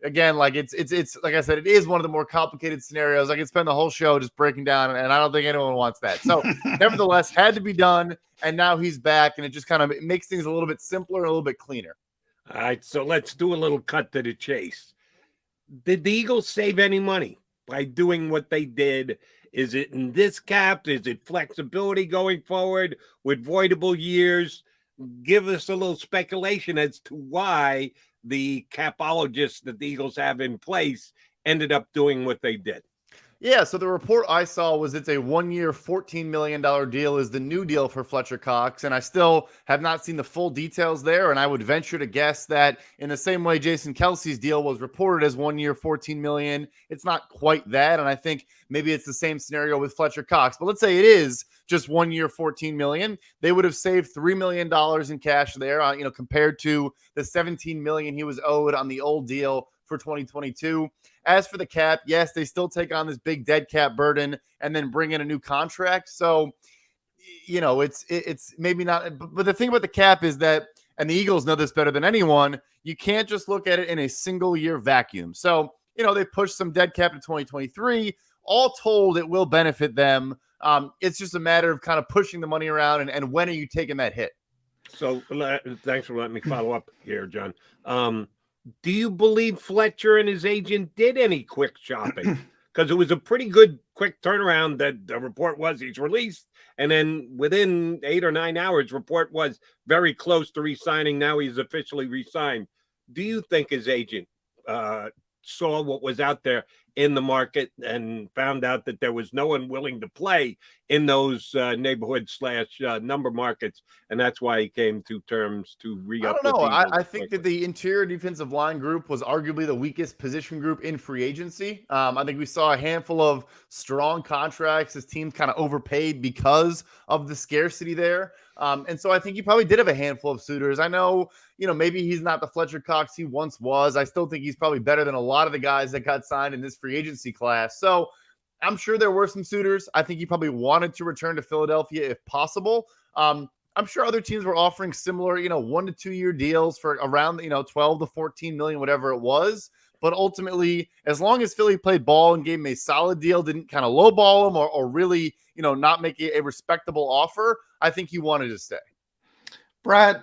Again, like it's like I said, it is one of the more complicated scenarios. I could spend the whole show just breaking down, and I don't think anyone wants that. So nevertheless, had to be done, and now he's back, and it just kind of makes things a little bit simpler and a little bit cleaner. All right, so let's do a little cut to the chase. Did the Eagles save any money by doing what they did? Is it in this cap? Is it flexibility going forward with voidable years? Give us a little speculation as to why the capologists that the Eagles have in place ended up doing what they did. Yeah, so the report I saw was it's a 1-year, $14 million deal is the new deal for Fletcher Cox, and I still have not seen the full details there, and I would venture to guess that in the same way Jason Kelsey's deal was reported as 1 year, $14 million, it's not quite that, and I think maybe it's the same scenario with Fletcher Cox, but let's say it is just 1 year, $14 million. They would have saved $3 million in cash there, compared to the $17 million he was owed on the old deal for 2022. As for the cap, yes, they still take on this big dead cap burden and then bring in a new contract. So, it's maybe not. But the thing about the cap is that, and the Eagles know this better than anyone, you can't just look at it in a single year vacuum. So, they pushed some dead cap to 2023. All told, it will benefit them. It's just a matter of kind of pushing the money around and when are you taking that hit? So thanks for letting me follow up here, John. Do you believe Fletcher and his agent did any quick shopping? Because it was a pretty good quick turnaround that the report was he's released. And then within 8 or 9 hours, report was very close to re-signing. Now he's officially re-signed. Do you think his agent saw what was out there in the market and found out that there was no one willing to play in those neighborhood / number markets, and that's why he came to terms to re-up? I don't know. I think that the interior defensive line group was arguably the weakest position group in free agency. I think we saw a handful of strong contracts as teams kind of overpaid because of the scarcity there. And so I think he probably did have a handful of suitors. I know, maybe he's not the Fletcher Cox he once was. I still think he's probably better than a lot of the guys that got signed in this free agency class. So I'm sure there were some suitors. I think he probably wanted to return to Philadelphia if possible. I'm sure other teams were offering similar, 1 to 2 year deals for around, 12 to 14 million, whatever it was. But ultimately, as long as Philly played ball and gave him a solid deal, didn't kind of lowball him or really, not make it a respectable offer, I think he wanted to stay. Brad,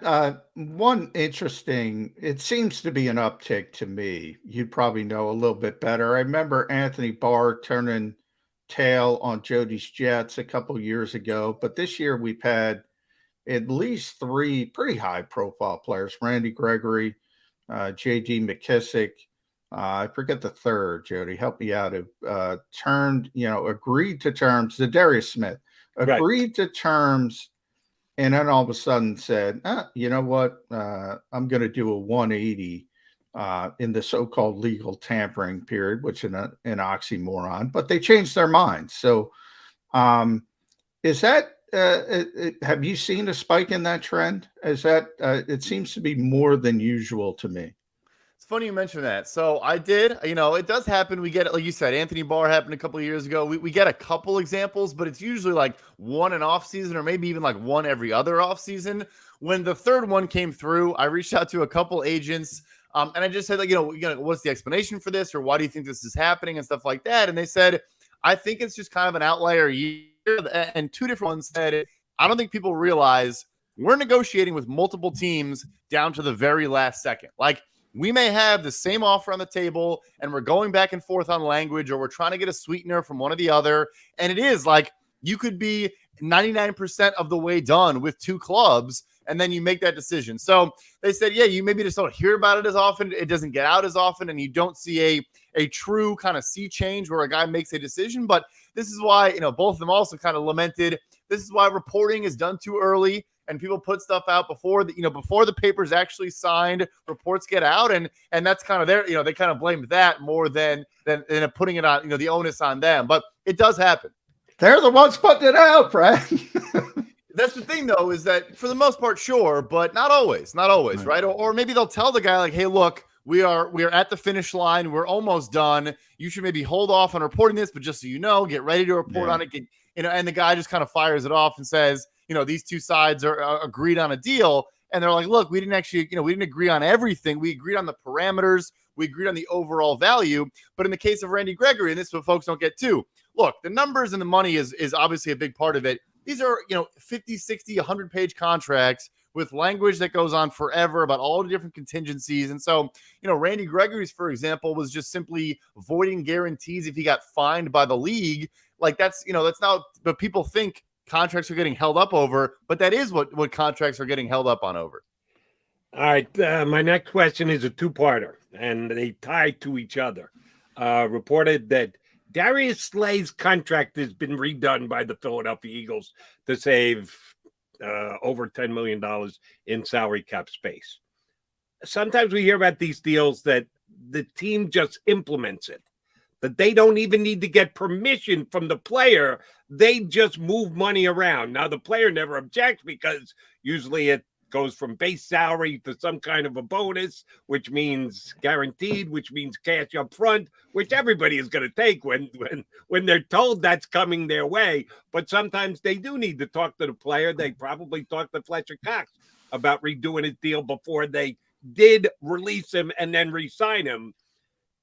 one interesting, it seems to be an uptick to me. You'd probably know a little bit better. I remember Anthony Barr turning tail on Jody's Jets a couple years ago, but this year we've had at least 3 pretty high profile players, Randy Gregory, J.D. McKissick, I forget the third, Jody, help me out, agreed to terms, Zadarius Smith, agreed to terms, and then all of a sudden said, you know what, I'm going to do a 180 in the so-called legal tampering period, which is an oxymoron, but they changed their minds. So is that, have you seen a spike in that trend? Is that, it seems to be more than usual to me. It's funny you mentioned that. So I did, it does happen. We get it, like you said, Anthony Barr happened a couple of years ago. We get a couple examples, but it's usually like one an off season or maybe even like one every other off season. When the third one came through, I reached out to a couple agents and I just said, like, what's the explanation for this, or why do you think this is happening and stuff like that? And they said, I think it's just kind of an outlier year. And 2 different ones said, I don't think people realize we're negotiating with multiple teams down to the very last second. Like, we may have the same offer on the table and we're going back and forth on language, or we're trying to get a sweetener from one or the other. And it is like you could be 99% of the way done with 2 clubs and then you make that decision. So they said, yeah, you maybe just don't hear about it as often. It doesn't get out as often, and you don't see a true kind of sea change where a guy makes a decision. But this is why, both of them also kind of lamented. This is why reporting is done too early. And people put stuff out before the paper's actually signed, reports get out, and that's kind of their, they kind of blamed that more than putting it on, the onus on them. But it does happen. They're the ones putting it out, Brad. That's the thing, though, is that for the most part, sure, but not always, right? Or maybe they'll tell the guy, like, hey, look, we are at the finish line. We're almost done. You should maybe hold off on reporting this, but just so you know, get ready to report on it. And the guy just kind of fires it off and says, these two sides are agreed on a deal. And they're like, look, we didn't actually, we didn't agree on everything. We agreed on the parameters. We agreed on the overall value. But in the case of Randy Gregory, and this is what folks don't get too, look, the numbers and the money is obviously a big part of it. These are, 50, 60, 100-page contracts with language that goes on forever about all the different contingencies. And so, Randy Gregory's, for example, was just simply voiding guarantees if he got fined by the league. Like that's not, but people think contracts are getting held up over, but that is what contracts are getting held up on over. All right. My next question is a two-parter, and they tie to each other. Reported that Darius Slay's contract has been redone by the Philadelphia Eagles to save over $10 million in salary cap space. Sometimes we hear about these deals that the team just implements it, that they don't even need to get permission from the player. They just move money around. Now, the player never objects because usually it goes from base salary to some kind of a bonus, which means guaranteed, which means cash up front, which everybody is going to take when they're told that's coming their way. But sometimes they do need to talk to the player. They probably talked to Fletcher Cox about redoing his deal before they did release him and then re-sign him.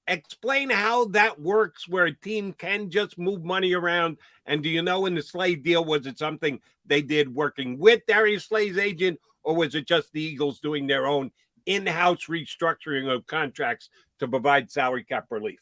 Explain how that works where a team can just move money around. And do you know in the Slay deal, was it something they did working with Darius Slay's agent, or was it just the Eagles doing their own in-house restructuring of contracts to provide salary cap relief?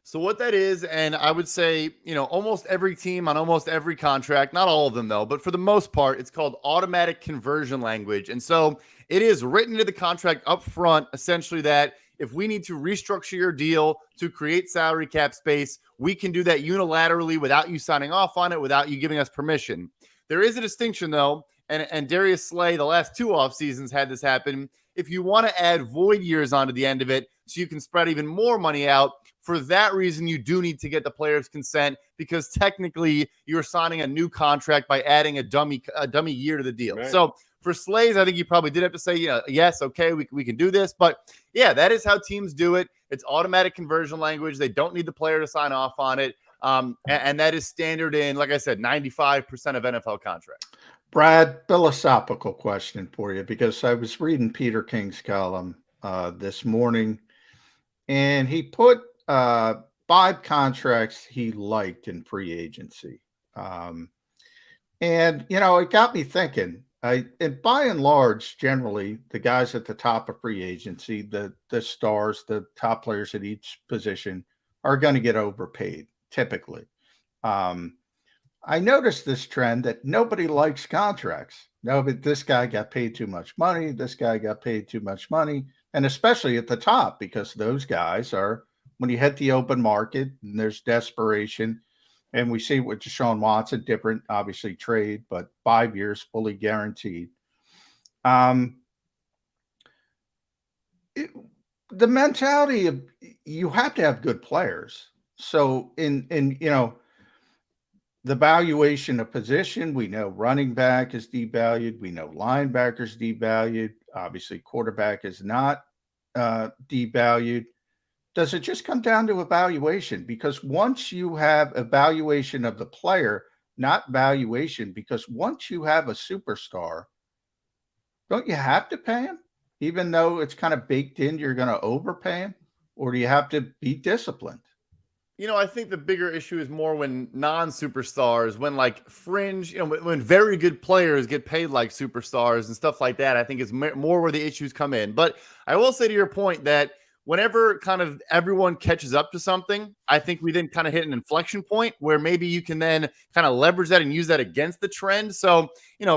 So what that is, and I would say, almost every team on almost every contract, not all of them though, but for the most part, it's called automatic conversion language. And so it is written into the contract up front, essentially, that if we need to restructure your deal to create salary cap space, we can do that unilaterally without you signing off on it, without you giving us permission. There is a distinction though, and Darius Slay, the last two off seasons had this happen. If you want to add void years onto the end of it so you can spread even more money out, for that reason, you do need to get the player's consent, because technically you're signing a new contract by adding a dummy year to the deal. Right. So for Slays, I think you probably did have to say, yes, okay, we can do this. But yeah, that is how teams do it. It's automatic conversion language. They don't need the player to sign off on it. And that is standard in, like I said, 95% of NFL contracts. Brad, philosophical question for you, because I was reading Peter King's column this morning, and he put 5 contracts he liked in free agency. And, it got me thinking. And by and large, generally, the guys at the top of free agency, the stars, the top players at each position, are going to get overpaid, typically. I noticed this trend that nobody likes contracts. No, but this guy got paid too much money. This guy got paid too much money. And especially at the top, because those guys are, when you hit the open market and there's desperation, and we see with Deshaun Watson, different, obviously, trade, but 5 years fully guaranteed. The mentality of, you have to have good players. So in the valuation of position, we know running back is devalued. We know linebackers devalued. Obviously, quarterback is not devalued. Does it just come down to evaluation? Because once you have evaluation of the player, not valuation, because once you have a superstar, don't you have to pay him? Even though it's kind of baked in, you're going to overpay him? Or do you have to be disciplined? I think the bigger issue is more when non-superstars, when like fringe, when very good players get paid like superstars and stuff like that. I think it's more where the issues come in. But I will say to your point that whenever kind of everyone catches up to something, I think we then kind of hit an inflection point where maybe you can then kind of leverage that and use that against the trend. So,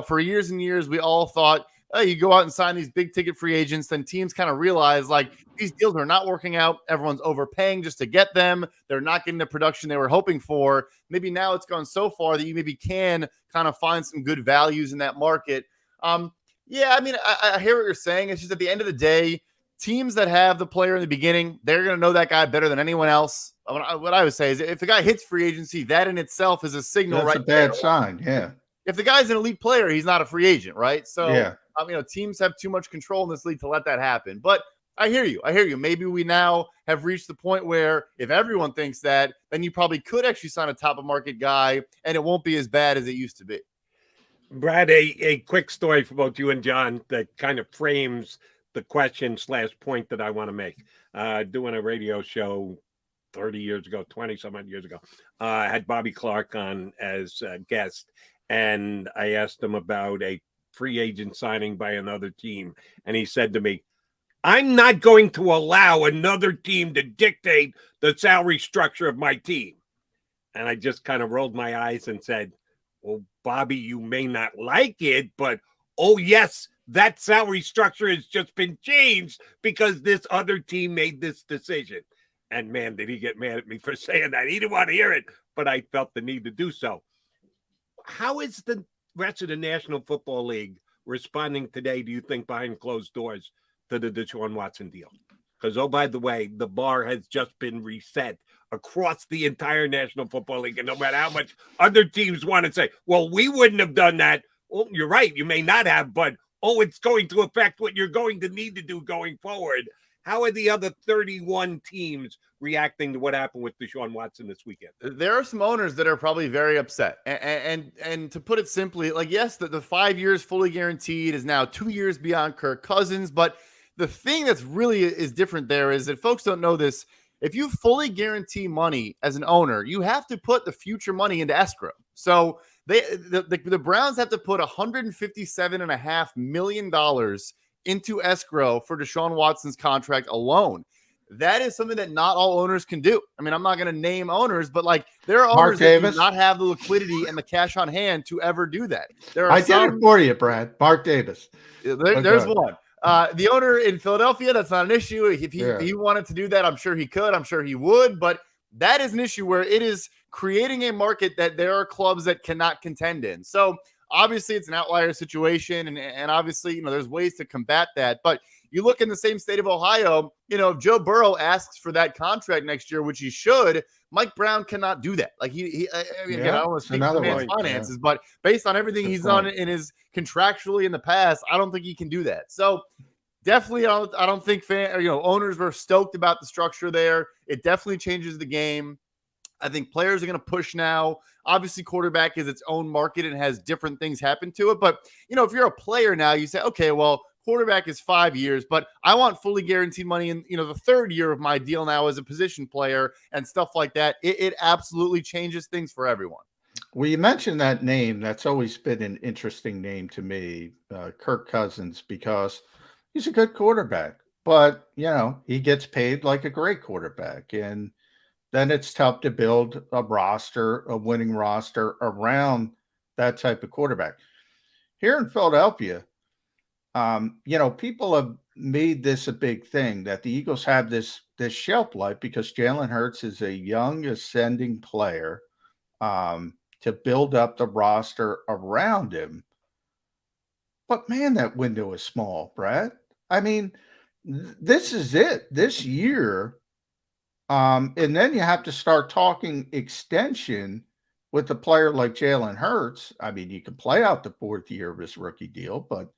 for years and years, we all thought, oh, you go out and sign these big ticket free agents, then teams kind of realize like these deals are not working out. Everyone's overpaying just to get them. They're not getting the production they were hoping for. Maybe now it's gone so far that you maybe can kind of find some good values in that market. Yeah, I mean, I hear what you're saying. It's just at the end of the day, teams that have the player in the beginning, they're going to know that guy better than anyone else. What I would say is if the guy hits free agency, that in itself is a signal. That's right, a bad sign. Yeah. If the guy's an elite player, he's not a free agent, right? So, yeah. Teams have too much control in this league to let that happen. But I hear you. Maybe we now have reached the point where if everyone thinks that, then you probably could actually sign a top of market guy and it won't be as bad as it used to be. Brad, a quick story for both you and John that kind of frames the question / point that I want to make. Doing a radio show 30 years ago, 20 some odd years ago, I had Bobby Clark on as a guest, and I asked him about a free agent signing by another team. And he said to me, I'm not going to allow another team to dictate the salary structure of my team. And I just kind of rolled my eyes and said, well, Bobby, you may not like it, but oh, yes, that salary structure has just been changed because this other team made this decision. And man, did he get mad at me for saying that. He didn't want to hear it, but I felt the need to do so. How is the rest of the National Football League responding today, do you think, behind closed doors to the Deshaun Watson deal? Because, oh, by the way, the bar has just been reset across the entire National Football League. And no matter how much other teams want to say, well, we wouldn't have done that. Well, you're right. You may not have, but, oh, it's going to affect what you're going to need to do going forward. How are the other 31 teams reacting to what happened with Deshaun Watson this weekend? There are some owners that are probably very upset. And to put it simply, like, yes, the 5 years fully guaranteed is now 2 years beyond Kirk Cousins. But the thing that's really is different there is that folks don't know this. If you fully guarantee money as an owner, you have to put the future money into escrow. So the Browns have to put $157.5 million into escrow for Deshaun Watson's contract alone. That is something that not all owners can do. I mean, I'm not going to name owners, but like there are owners that do not have the liquidity and the cash on hand to ever do that. I did it for you, Brad. Mark Davis. There's one. The owner in Philadelphia, that's not an issue. If he wanted to do that, I'm sure he could. I'm sure he would. But that is an issue where it is creating a market that there are clubs that cannot contend in. So obviously it's an outlier situation. And obviously, there's ways to combat that. But you look in the same state of Ohio, if Joe Burrow asks for that contract next year, which he should, Mike Brown cannot do that. Like again, I don't want to speak to the man's finances, but based on everything he's done in his contractually in the past, I don't think he can do that. So definitely, I don't think owners were stoked about the structure there. It definitely changes the game. I think players are going to push now. Obviously, quarterback is its own market and has different things happen to it. But, if you're a player now, you say, okay, well, quarterback is 5 years, but I want fully guaranteed money in, the third year of my deal now as a position player and stuff like that. It absolutely changes things for everyone. Well, you mentioned that name. That's always been an interesting name to me, Kirk Cousins, because he's a good quarterback, but, he gets paid like a great quarterback. And then it's tough to build a winning roster around that type of quarterback. Here in Philadelphia, people have made this a big thing that the Eagles have this shelf life because Jalen Hurts is a young ascending player to build up the roster around him. But man, that window is small, Brad. I mean, this is it this year. And then you have to start talking extension with a player like Jalen Hurts. I mean, you can play out the fourth year of his rookie deal, but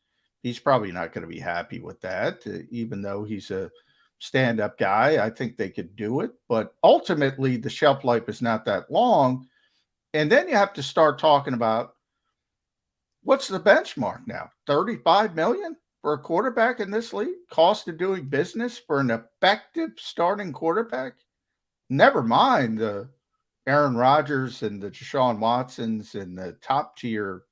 he's probably not going to be happy with that, even though he's a stand-up guy. I think they could do it, but ultimately the shelf life is not that long. And then you have to start talking about what's the benchmark now? $35 million for a quarterback in this league? Cost of doing business for an effective starting quarterback? Never mind the Aaron Rodgers and the Deshaun Watsons and the top tier.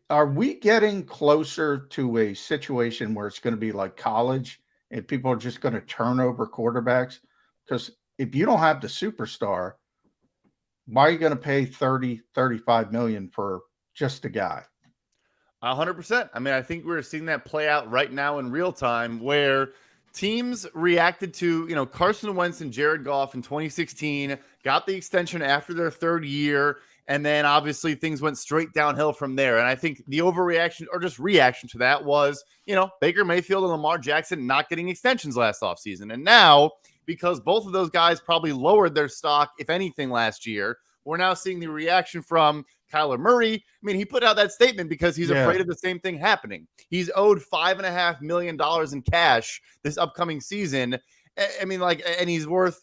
Are we getting closer to a situation where it's going to be like college and people are just going to turn over quarterbacks? Because if you don't have the superstar, why are you going to pay 30, 35 million for just a guy? 100%. I mean, I think we're seeing that play out right now in real time where teams reacted to, Carson Wentz and Jared Goff in 2016, got the extension after their third year. And then obviously things went straight downhill from there. And I think the overreaction or just reaction to that was, Baker Mayfield and Lamar Jackson not getting extensions last offseason. And now, because both of those guys probably lowered their stock, if anything, last year, we're now seeing the reaction from Kyler Murray. I mean, he put out that statement because he's afraid of the same thing happening. He's owed $5.5 million in cash this upcoming season. I mean, like, and he's worth,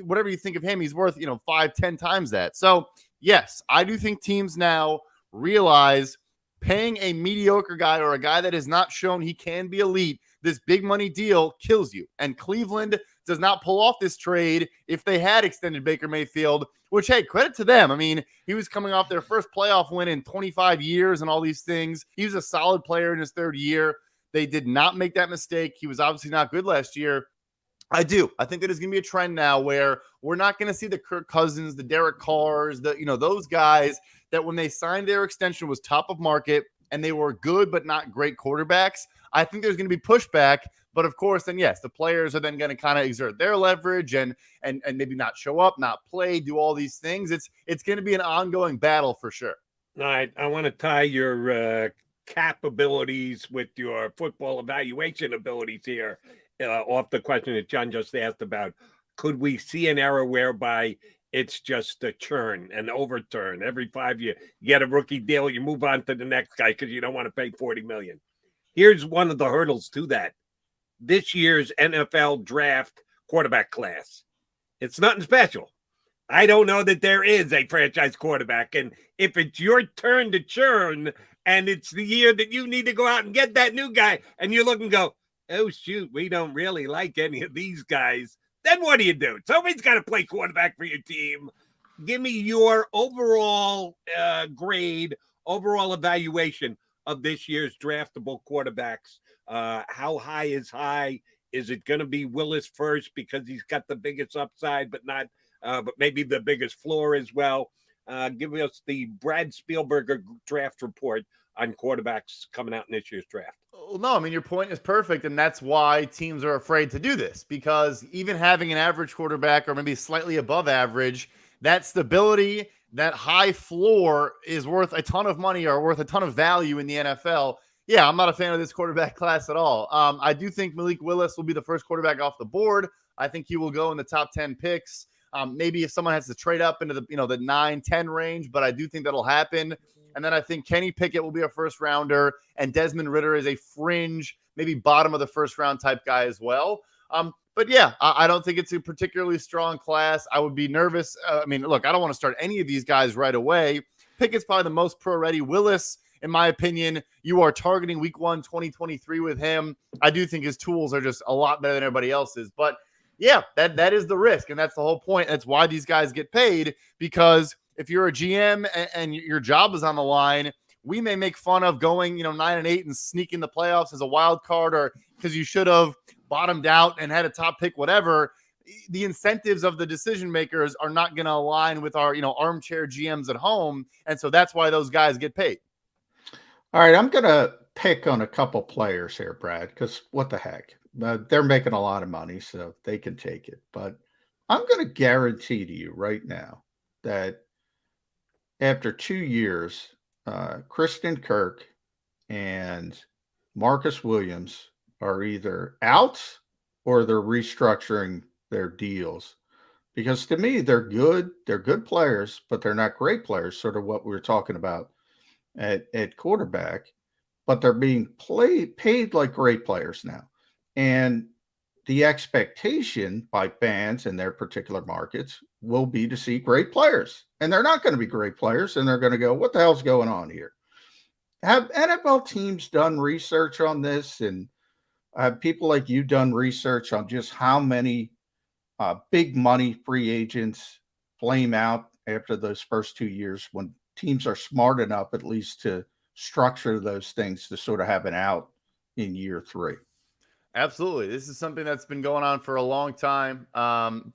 whatever you think of him, he's worth, 5-10 times that. So, yes, I do think teams now realize paying a mediocre guy or a guy that has not shown he can be elite, this big money deal kills you. And Cleveland does not pull off this trade if they had extended Baker Mayfield, which, hey, credit to them. I mean, he was coming off their first playoff win in 25 years and all these things. He was a solid player in his third year. They did not make that mistake. He was obviously not good last year. I think that there's going to be a trend now where we're not going to see the Kirk Cousins, the Derek Carrs, those guys that when they signed their extension was top of market and they were good but not great quarterbacks. I think there's going to be pushback, but of course, then yes, the players are then going to kind of exert their leverage and maybe not show up, not play, do all these things. It's going to be an ongoing battle for sure. All right, I want to tie your cap abilities with your football evaluation abilities here. Off the question that John just asked about, could we see an era whereby it's just a churn, an overturn every 5 years? You get a rookie deal, you move on to the next guy because you don't want to pay $40 million. Here's one of the hurdles to that. This year's NFL draft quarterback class. It's nothing special. I don't know that there is a franchise quarterback. And if it's your turn to churn and it's the year that you need to go out and get that new guy and you look and go, oh, shoot, we don't really like any of these guys, then what do? Somebody's got to play quarterback for your team. Give me your overall grade, overall evaluation of this year's draftable quarterbacks. How high is high? Is it going to be Willis first because he's got the biggest upside, but maybe the biggest floor as well? Give us the Brad Spielberger draft report on quarterbacks coming out in this year's draft. Well, no, I mean, your point is perfect, and that's why teams are afraid to do this, because even having an average quarterback or maybe slightly above average, that stability, that high floor is worth a ton of money or worth a ton of value in the NFL. Yeah, I'm not a fan of this quarterback class at all. I do think Malik Willis will be the first quarterback off the board. I think he will go in the top 10 picks. Maybe if someone has to trade up into the 9-10 range, but I do think that'll happen. And then I think Kenny Pickett will be a first rounder, and Desmond Ridder is a fringe, maybe bottom of the first round type guy as well. But yeah, I don't think it's a particularly strong class. I would be nervous. I mean, look, I don't want to start any of these guys right away. Pickett's probably the most pro ready. Willis, in my opinion, you are targeting week 1, 2023 with him. I do think his tools are just a lot better than everybody else's, but yeah, that is the risk. And that's the whole point. That's why these guys get paid, because if you're a GM and your job is on the line, we may make fun of going, 9-8 and sneaking the playoffs as a wild card, or because you should have bottomed out and had a top pick, whatever. The incentives of the decision makers are not going to align with our, armchair GMs at home. And so that's why those guys get paid. All right, I'm going to pick on a couple players here, Brad, because what the heck? They're making a lot of money, so they can take it. But I'm going to guarantee to you right now that after 2 years, Kristen Kirk and Marcus Williams are either out or they're restructuring their deals. Because to me, they're good. They're good players, but they're not great players, sort of what we were talking about at quarterback. But they're being paid like great players now. And the expectation by fans in their particular markets will be to see great players. And they're not going to be great players. And they're going to go, what the hell's going on here? Have NFL teams done research on this? And have people like you done research on just how many big money free agents flame out after those first 2 years, when teams are smart enough at least to structure those things to sort of have an out in year 3? Absolutely. This is something that's been going on for a long time.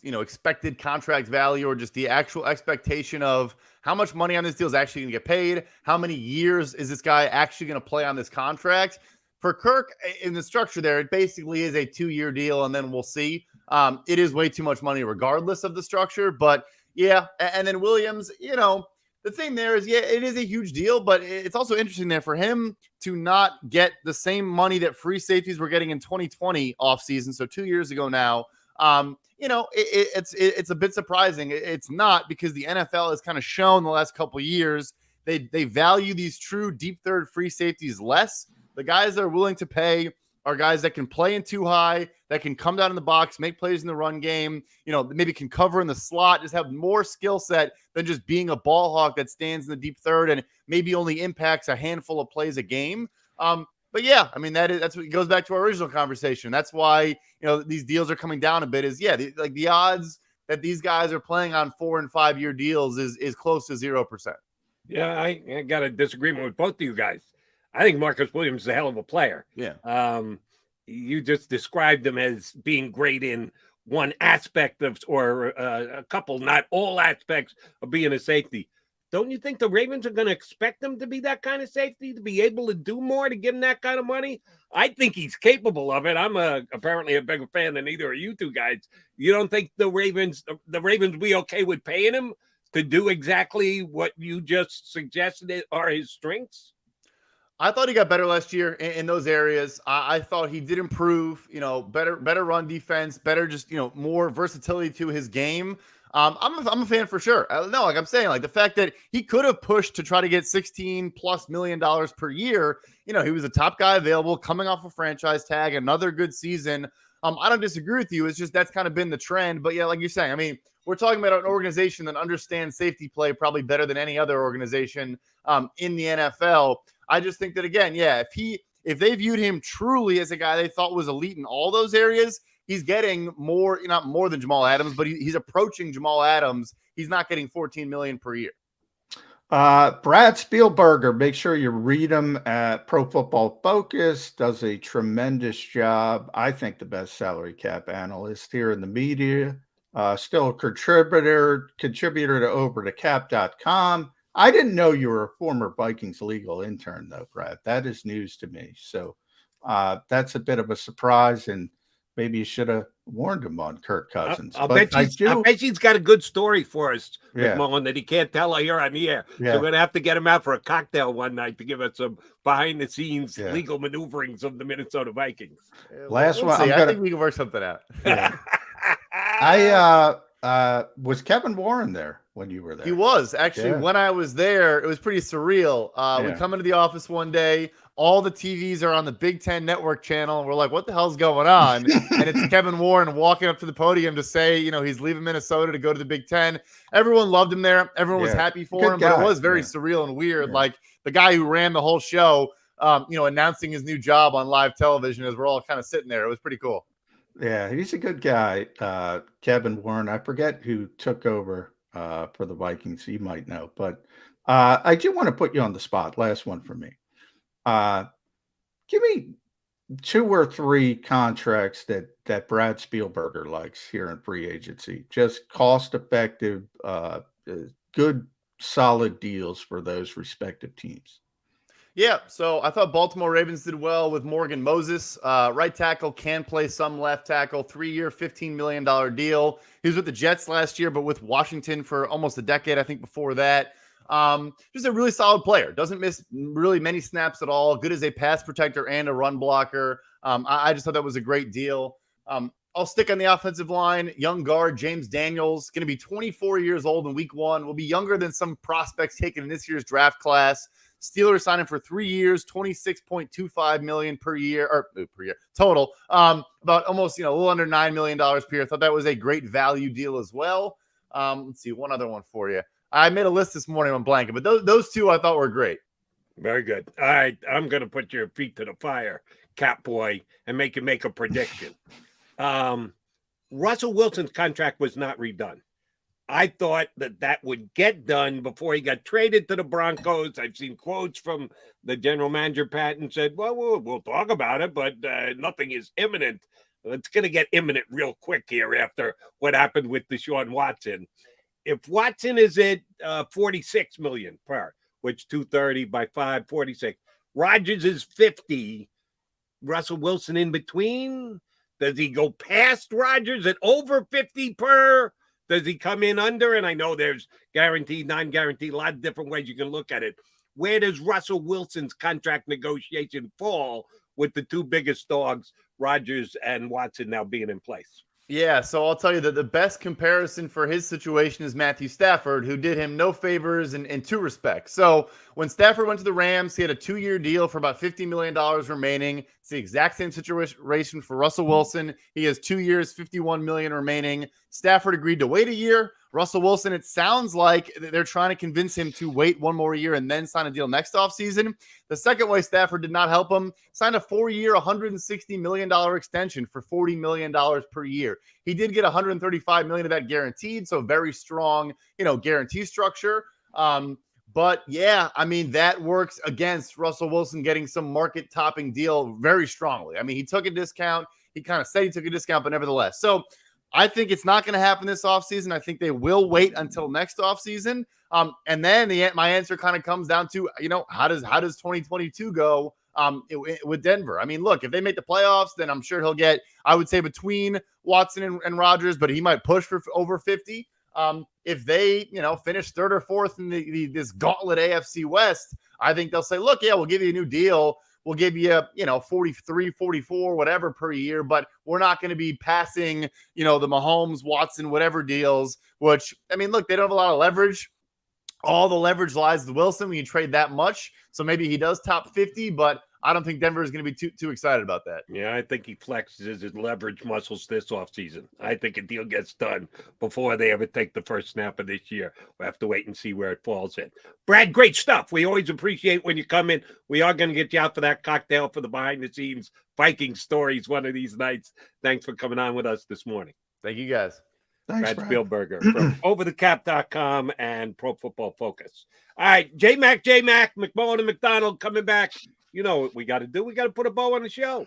Expected contract value, or just the actual expectation of how much money on this deal is actually going to get paid. How many years is this guy actually going to play on this contract? For Kirk, in the structure there, it basically is a 2-year deal, and then we'll see. It is way too much money regardless of the structure. But yeah, and then Williams, the thing there is, yeah, it is a huge deal, but it's also interesting there for him to not get the same money that free safeties were getting in 2020 offseason, so 2 years ago now, It's a bit surprising. It's not, because the NFL has kind of shown the last couple of years they value these true deep third free safeties less. The guys that are willing to pay are guys that can play in too high, that can come down in the box, make plays in the run game, maybe can cover in the slot, just have more skill set than just being a ball hawk that stands in the deep third and maybe only impacts a handful of plays a game. But yeah, I mean, that's what goes back to our original conversation. That's why, these deals are coming down a bit is, the odds that these guys are playing on 4 and 5 year deals is close to 0%. Yeah, I got a disagreement with both of you guys. I think Marcus Williams is a hell of a player. Yeah. You just described him as being great in one aspect of, or a couple, not all aspects of being a safety. Don't you think the Ravens are going to expect him to be that kind of safety, to be able to do more, to give him that kind of money? I think he's capable of it. I'm apparently a bigger fan than either of you two guys. You don't think the Ravens be okay with paying him to do exactly what you just suggested are his strengths? I thought he got better last year in those areas. I thought he did improve, better run defense, better just, more versatility to his game. I'm a fan for sure. No, like I'm saying, like the fact that he could have pushed to try to get $16+ million per year. He was a top guy available, coming off a franchise tag, another good season. I don't disagree with you. It's just that's kind of been the trend. But yeah, like you're saying, I mean, we're talking about an organization that understands safety play probably better than any other organization in the NFL. I just think that, again, if they viewed him truly as a guy they thought was elite in all those areas, he's getting more, not more than Jamal Adams, but he's approaching Jamal Adams. He's not getting $14 million per year. Brad Spielberger, make sure you read him at Pro Football Focus, does a tremendous job. I think the best salary cap analyst here in the media, still a contributor to overthecap.com. I didn't know you were a former Vikings legal intern, though, Brad. That is news to me. So that's a bit of a surprise, and maybe you should have warned him on Kirk Cousins. I bet he's got a good story for us, McMullen, that he can't tell here on the air. Yeah. So we're going to have to get him out for a cocktail one night to give us some behind-the-scenes legal maneuverings of the Minnesota Vikings. Last one. I think we can work something out. Yeah. Was Kevin Warren there when you were there? He was. Actually, when I was there, it was pretty surreal. We come into the office one day, all the TVs are on the Big Ten Network channel, and we're like, what the hell's going on? And it's Kevin Warren walking up to the podium to say, he's leaving Minnesota to go to the Big Ten. Everyone loved him there. Everyone was happy for him, but it was very surreal and weird. Like the guy who ran the whole show, announcing his new job on live television as we're all kind of sitting there. It was pretty cool. Yeah, he's a good guy. Kevin Warren. I forget who took over for the Vikings. You might know, but I do want to put you on the spot. Last one for me. Give me 2 or 3 contracts that Brad Spielberger likes here in free agency. Just cost-effective, good, solid deals for those respective teams. Yeah, so I thought Baltimore Ravens did well with Morgan Moses. Right tackle, can play some left tackle, 3-year, $15 million deal. He was with the Jets last year, but with Washington for almost a decade, I think, before that. Just a really solid player. Doesn't miss really many snaps at all. Good as a pass protector and a run blocker. I just thought that was a great deal. I'll stick on the offensive line. Young guard James Daniels, going to be 24 years old in week 1. Will be younger than some prospects taken in this year's draft class. Steelers signed him for 3 years, $26.25 million per year total. About almost, a little under $9 million per year. I thought that was a great value deal as well. Let's see, one other one for you. I made a list this morning on blanket, but those 2 I thought were great. Very good. All right, I'm going to put your feet to the fire, Cap Boy, and make you make a prediction. Russell Wilson's contract was not redone. I thought that would get done before he got traded to the Broncos. I've seen quotes from the general manager, Patton, said, well, we'll talk about it, but nothing is imminent. It's going to get imminent real quick here after what happened with Deshaun Watson. If Watson is at $46 million per, which 230 by 5, 46. Rodgers is 50. Russell Wilson in between. Does he go past Rodgers at over 50 per? Does he come in under? And I know there's guaranteed, non-guaranteed, a lot of different ways you can look at it. Where does Russell Wilson's contract negotiation fall with the 2 biggest dogs, Rodgers and Watson, now being in place? Yeah, so I'll tell you that the best comparison for his situation is Matthew Stafford, who did him no favors in two respects. So when Stafford went to the Rams, he had a 2-year deal for about $50 million remaining. It's the exact same situation for Russell Wilson. He has 2 years, $51 million remaining. Stafford agreed to wait a year. Russell Wilson, it sounds like they're trying to convince him to wait one more year and then sign a deal next offseason. The second way Stafford did not help him, signed a 4-year, $160 million extension for $40 million per year. He did get $135 million of that guaranteed, so very strong, guarantee structure. But yeah, I mean, that works against Russell Wilson getting some market topping deal very strongly. I mean, he took a discount. He kind of said he took a discount, but nevertheless. So I think it's not going to happen this offseason. I think they will wait until next offseason. And then my answer kind of comes down to, how does 2022 go with Denver? I mean, look, if they make the playoffs, then I'm sure he'll get, I would say, between Watson and Rodgers, but he might push for over 50. If they, finish third or fourth in this gauntlet AFC West, I think they'll say, look, yeah, we'll give you a new deal. We'll give you, 43, 44, whatever per year, but we're not going to be passing, the Mahomes, Watson, whatever deals, which, I mean, look, they don't have a lot of leverage. All the leverage lies with Wilson when you trade that much. So maybe he does top 50, but I don't think Denver is going to be too excited about that. Yeah, I think he flexes his leverage muscles this offseason. I think a deal gets done before they ever take the first snap of this year. We'll have to wait and see where it falls in. Brad, great stuff. We always appreciate when you come in. We are going to get you out for that cocktail for the behind-the-scenes Viking stories one of these nights. Thanks for coming on with us this morning. Thank you, guys. Thanks, Brad Spielberger from overthecap.com and Pro Football Focus. All right, J-Mac, McMullen and McDonald coming back. You know what we got to do. We got to put a bow on the show.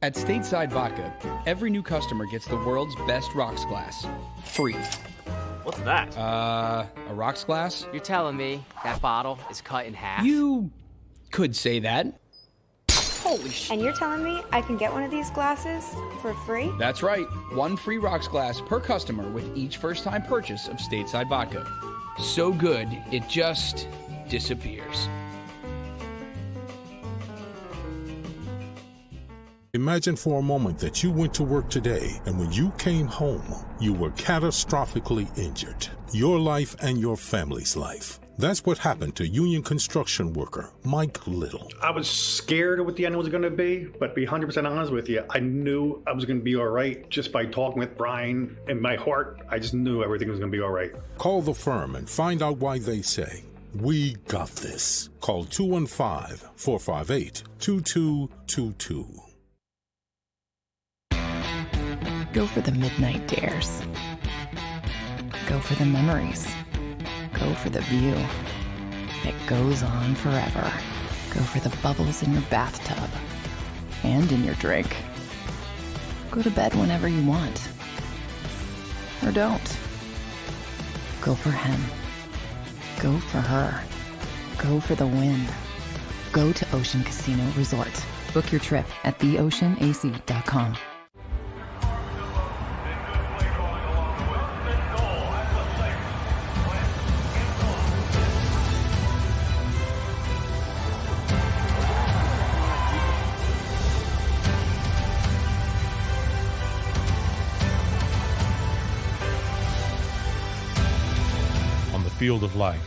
At Stateside Vodka, every new customer gets the world's best rocks glass, free. What's that? A rocks glass? You're telling me that bottle is cut in half? You could say that. Holy shit. And you're telling me I can get one of these glasses for free? That's right. One free rocks glass per customer with each first-time purchase of Stateside Vodka. So good, it just disappears. Imagine for a moment that you went to work today and when you came home, you were catastrophically injured. Your life and your family's life. That's what happened to union construction worker Mike Little. I was scared of what the end was going to be, but to be 100% honest with you, I knew I was going to be all right just by talking with Brian. In my heart, I just knew everything was going to be all right. Call the firm and find out why they say, "We got this." Call 215-458-2222. Go for the midnight dares. Go for the memories. Go for the view that goes on forever. Go for the bubbles in your bathtub and in your drink. Go to bed whenever you want. Or don't. Go for him. Go for her. Go for the win. Go to Ocean Casino Resort. Book your trip at theoceanac.com. Field of life,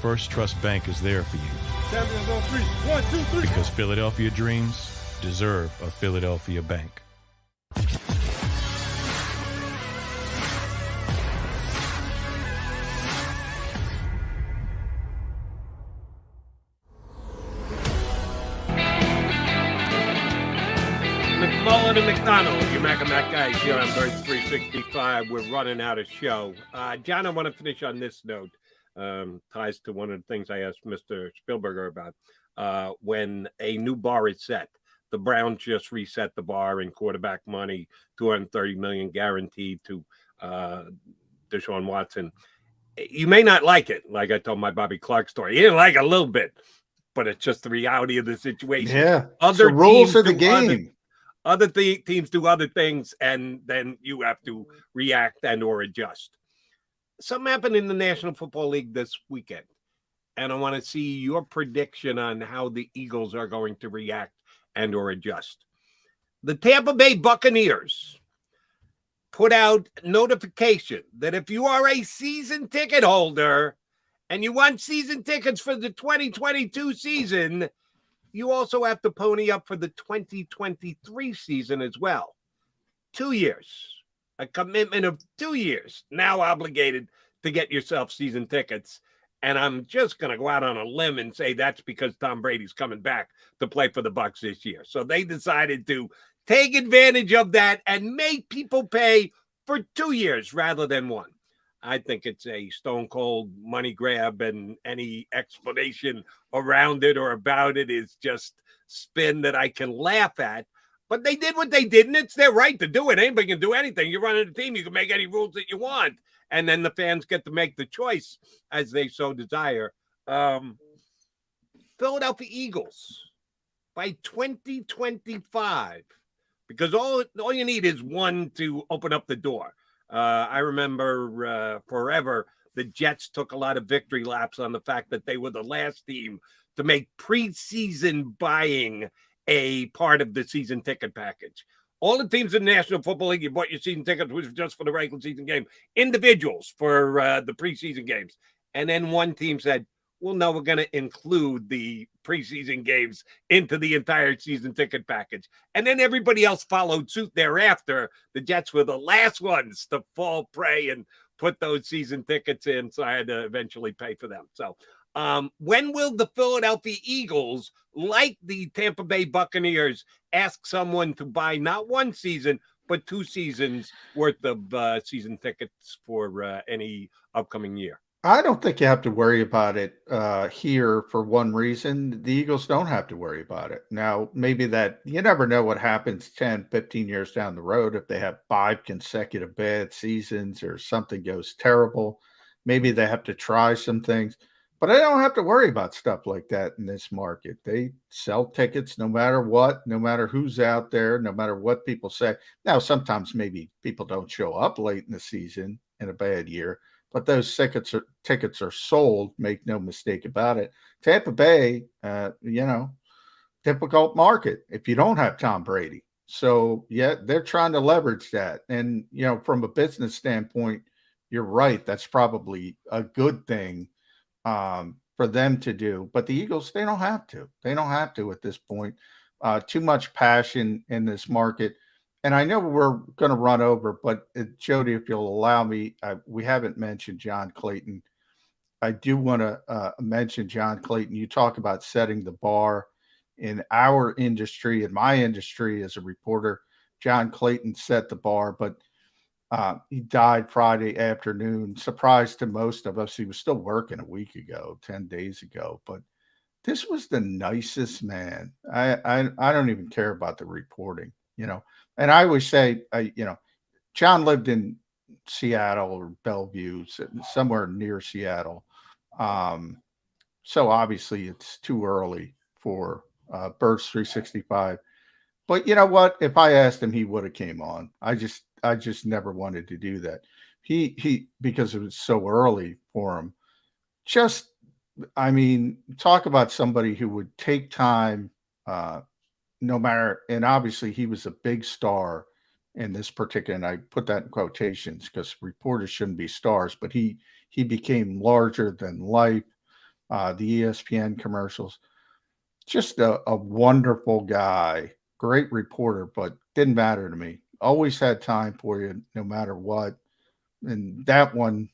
First Trust Bank is there for you. Champions on three. 1, 2, 3. Because Philadelphia dreams deserve a Philadelphia bank. McMullen and McDonald, your Mac and Mac guys here on Birds 365. We're running out of show. John, I want to finish on this note. Ties to one of the things I asked Mr. Spielberger about. When a new bar is set, the Browns just reset the bar in quarterback money, $230 million guaranteed to Deshaun Watson. You may not like it, like I told my Bobby Clark story. You didn't like it a little bit, but it's just the reality of the situation. Yeah, other it's the rules teams of the do game. Other teams do other things, and then you have to react and or adjust. Something happened in the National Football League this weekend, and I want to see your prediction on how the Eagles are going to react and or adjust. The Tampa Bay Buccaneers put out notification that if you are a season ticket holder and you want season tickets for the 2022 season, you also have to pony up for the 2023 season as well. 2 years, a commitment of 2 years, now obligated to get yourself season tickets. And I'm just going to go out on a limb and say that's because Tom Brady's coming back to play for the Bucs this year. So they decided to take advantage of that and make people pay for 2 years rather than one. I think it's a stone cold money grab, and any explanation around it or about it is just spin that I can laugh at. But they did what they did, and it's their right to do it. Anybody can do anything. You're running a team. You can make any rules that you want. And then the fans get to make the choice as they so desire. Philadelphia Eagles by 2025, because all you need is one to open up the door. I remember forever the Jets took a lot of victory laps on the fact that they were the last team to make preseason buying a part of the season ticket package. All the teams in the National Football League, you bought your season tickets, was just for the regular season game. Individuals for the preseason games. And then one team said, well, no, we're going to include the preseason games into the entire season ticket package. And then everybody else followed suit thereafter. The Jets were the last ones to fall prey and put those season tickets in. So I had to eventually pay for them. So when will the Philadelphia Eagles, like the Tampa Bay Buccaneers, ask someone to buy not one season, but 2 seasons worth of season tickets for any upcoming year? I don't think you have to worry about it here for one reason. The Eagles don't have to worry about it. Now, maybe that you never know what happens 10, 15 years down the road if they have 5 consecutive bad seasons or something goes terrible. Maybe they have to try some things. But I don't have to worry about stuff like that in this market. They sell tickets no matter what, no matter who's out there, no matter what people say. Now, sometimes maybe people don't show up late in the season in a bad year, but those tickets are sold. Make no mistake about it. Tampa Bay, difficult market if you don't have Tom Brady. So, yeah, they're trying to leverage that. And, from a business standpoint, you're right. That's probably a good thing for them to do. But the Eagles, they don't have to. They don't have to at this point. Too much passion in this market. And I know we're going to run over, but Jody, if you'll allow me, we haven't mentioned John Clayton. I do want to mention John Clayton. You talk about setting the bar in our industry, in my industry as a reporter. John Clayton set the bar, but he died Friday afternoon. Surprise to most of us. He was still working a week ago, 10 days ago, but this was the nicest man. I don't even care about the reporting, And I always say, John lived in Seattle or Bellevue, somewhere near Seattle. So obviously it's too early for Birds 365. But you know what? If I asked him, he would have came on. I just never wanted to do that. He because it was so early for him. Talk about somebody who would take time, no matter, and obviously he was a big star in this particular, and I put that in quotations because reporters shouldn't be stars, but he became larger than life. The ESPN commercials, just a wonderful guy, great reporter, but didn't matter to me. Always had time for you no matter what. And that one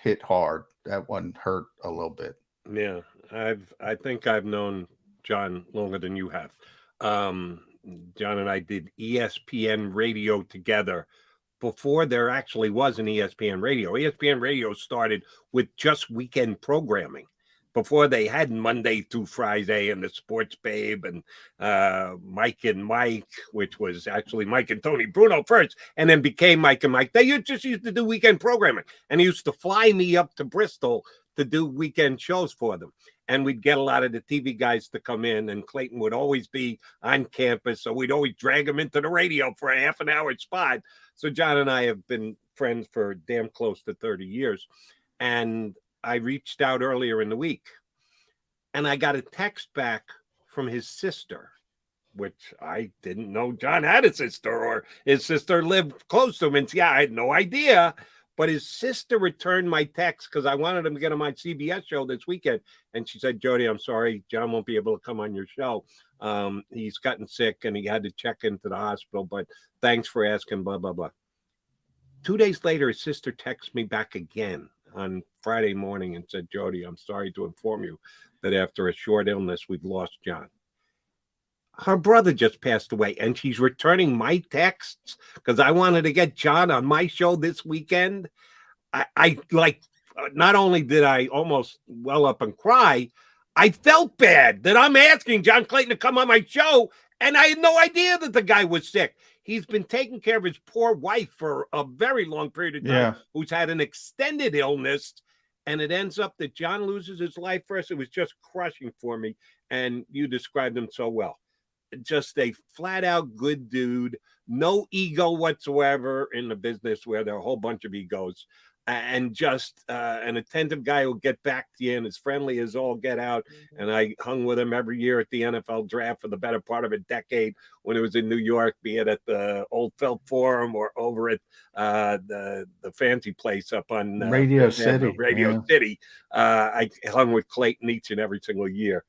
hit hard. That one hurt a little bit. Yeah. I think I've known John longer than you have. John and I did ESPN radio together before there actually was an ESPN radio. ESPN radio started with just weekend programming. before they had Monday through Friday and the Sports Babe and Mike and Mike, which was actually Mike and Tony Bruno first, and then became Mike and Mike. They just used to do weekend programming, and he used to fly me up to Bristol to do weekend shows for them. And we'd get a lot of the TV guys to come in, and Clayton would always be on campus. So we'd always drag him into the radio for a half an hour spot. So John and I have been friends for damn close to 30 years. And I reached out earlier in the week, and I got a text back from his sister, which I didn't know John had a sister, or his sister lived close to him. And yeah, I had no idea. But his sister returned my text because I wanted him to get on my CBS show this weekend. And she said, Jody, I'm sorry, John won't be able to come on your show. He's gotten sick and he had to check into the hospital, but thanks for asking, blah, blah, blah. 2 days later, his sister texted me back again on Friday morning and said, Jody, I'm sorry to inform you that after a short illness, we've lost John. Her brother just passed away, and she's returning my texts because I wanted to get John on my show this weekend. I like, not only did I almost well up and cry, I felt bad that I'm asking John Clayton to come on my show, and I had no idea that the guy was sick. He's been taking care of his poor wife for a very long period of time, who's had an extended illness, and it ends up that John loses his life first. It was just crushing for me, and you described him so well. Just a flat out good dude, no ego whatsoever in the business where there are a whole bunch of egos, and just an attentive guy who'll get back to you and as friendly as all get out. And I hung with him every year at the NFL draft for the better part of a decade when it was in New York, be it at the Old Felt Forum or over at the fancy place up on Radio City. City. I hung with Clayton each and every single year.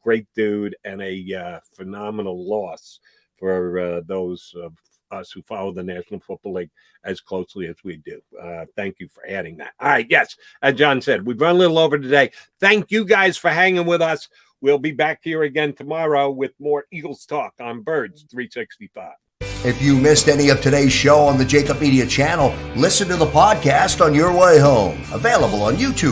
Great dude, and a phenomenal loss for those of us who follow the National Football League as closely as we do. Thank you for adding that. All right, yes, as John said, we've run a little over today. Thank you guys for hanging with us. We'll be back here again tomorrow with more Eagles talk on Birds 365. If you missed any of today's show on the JAKIB Media channel, listen to the podcast on your way home. Available on YouTube,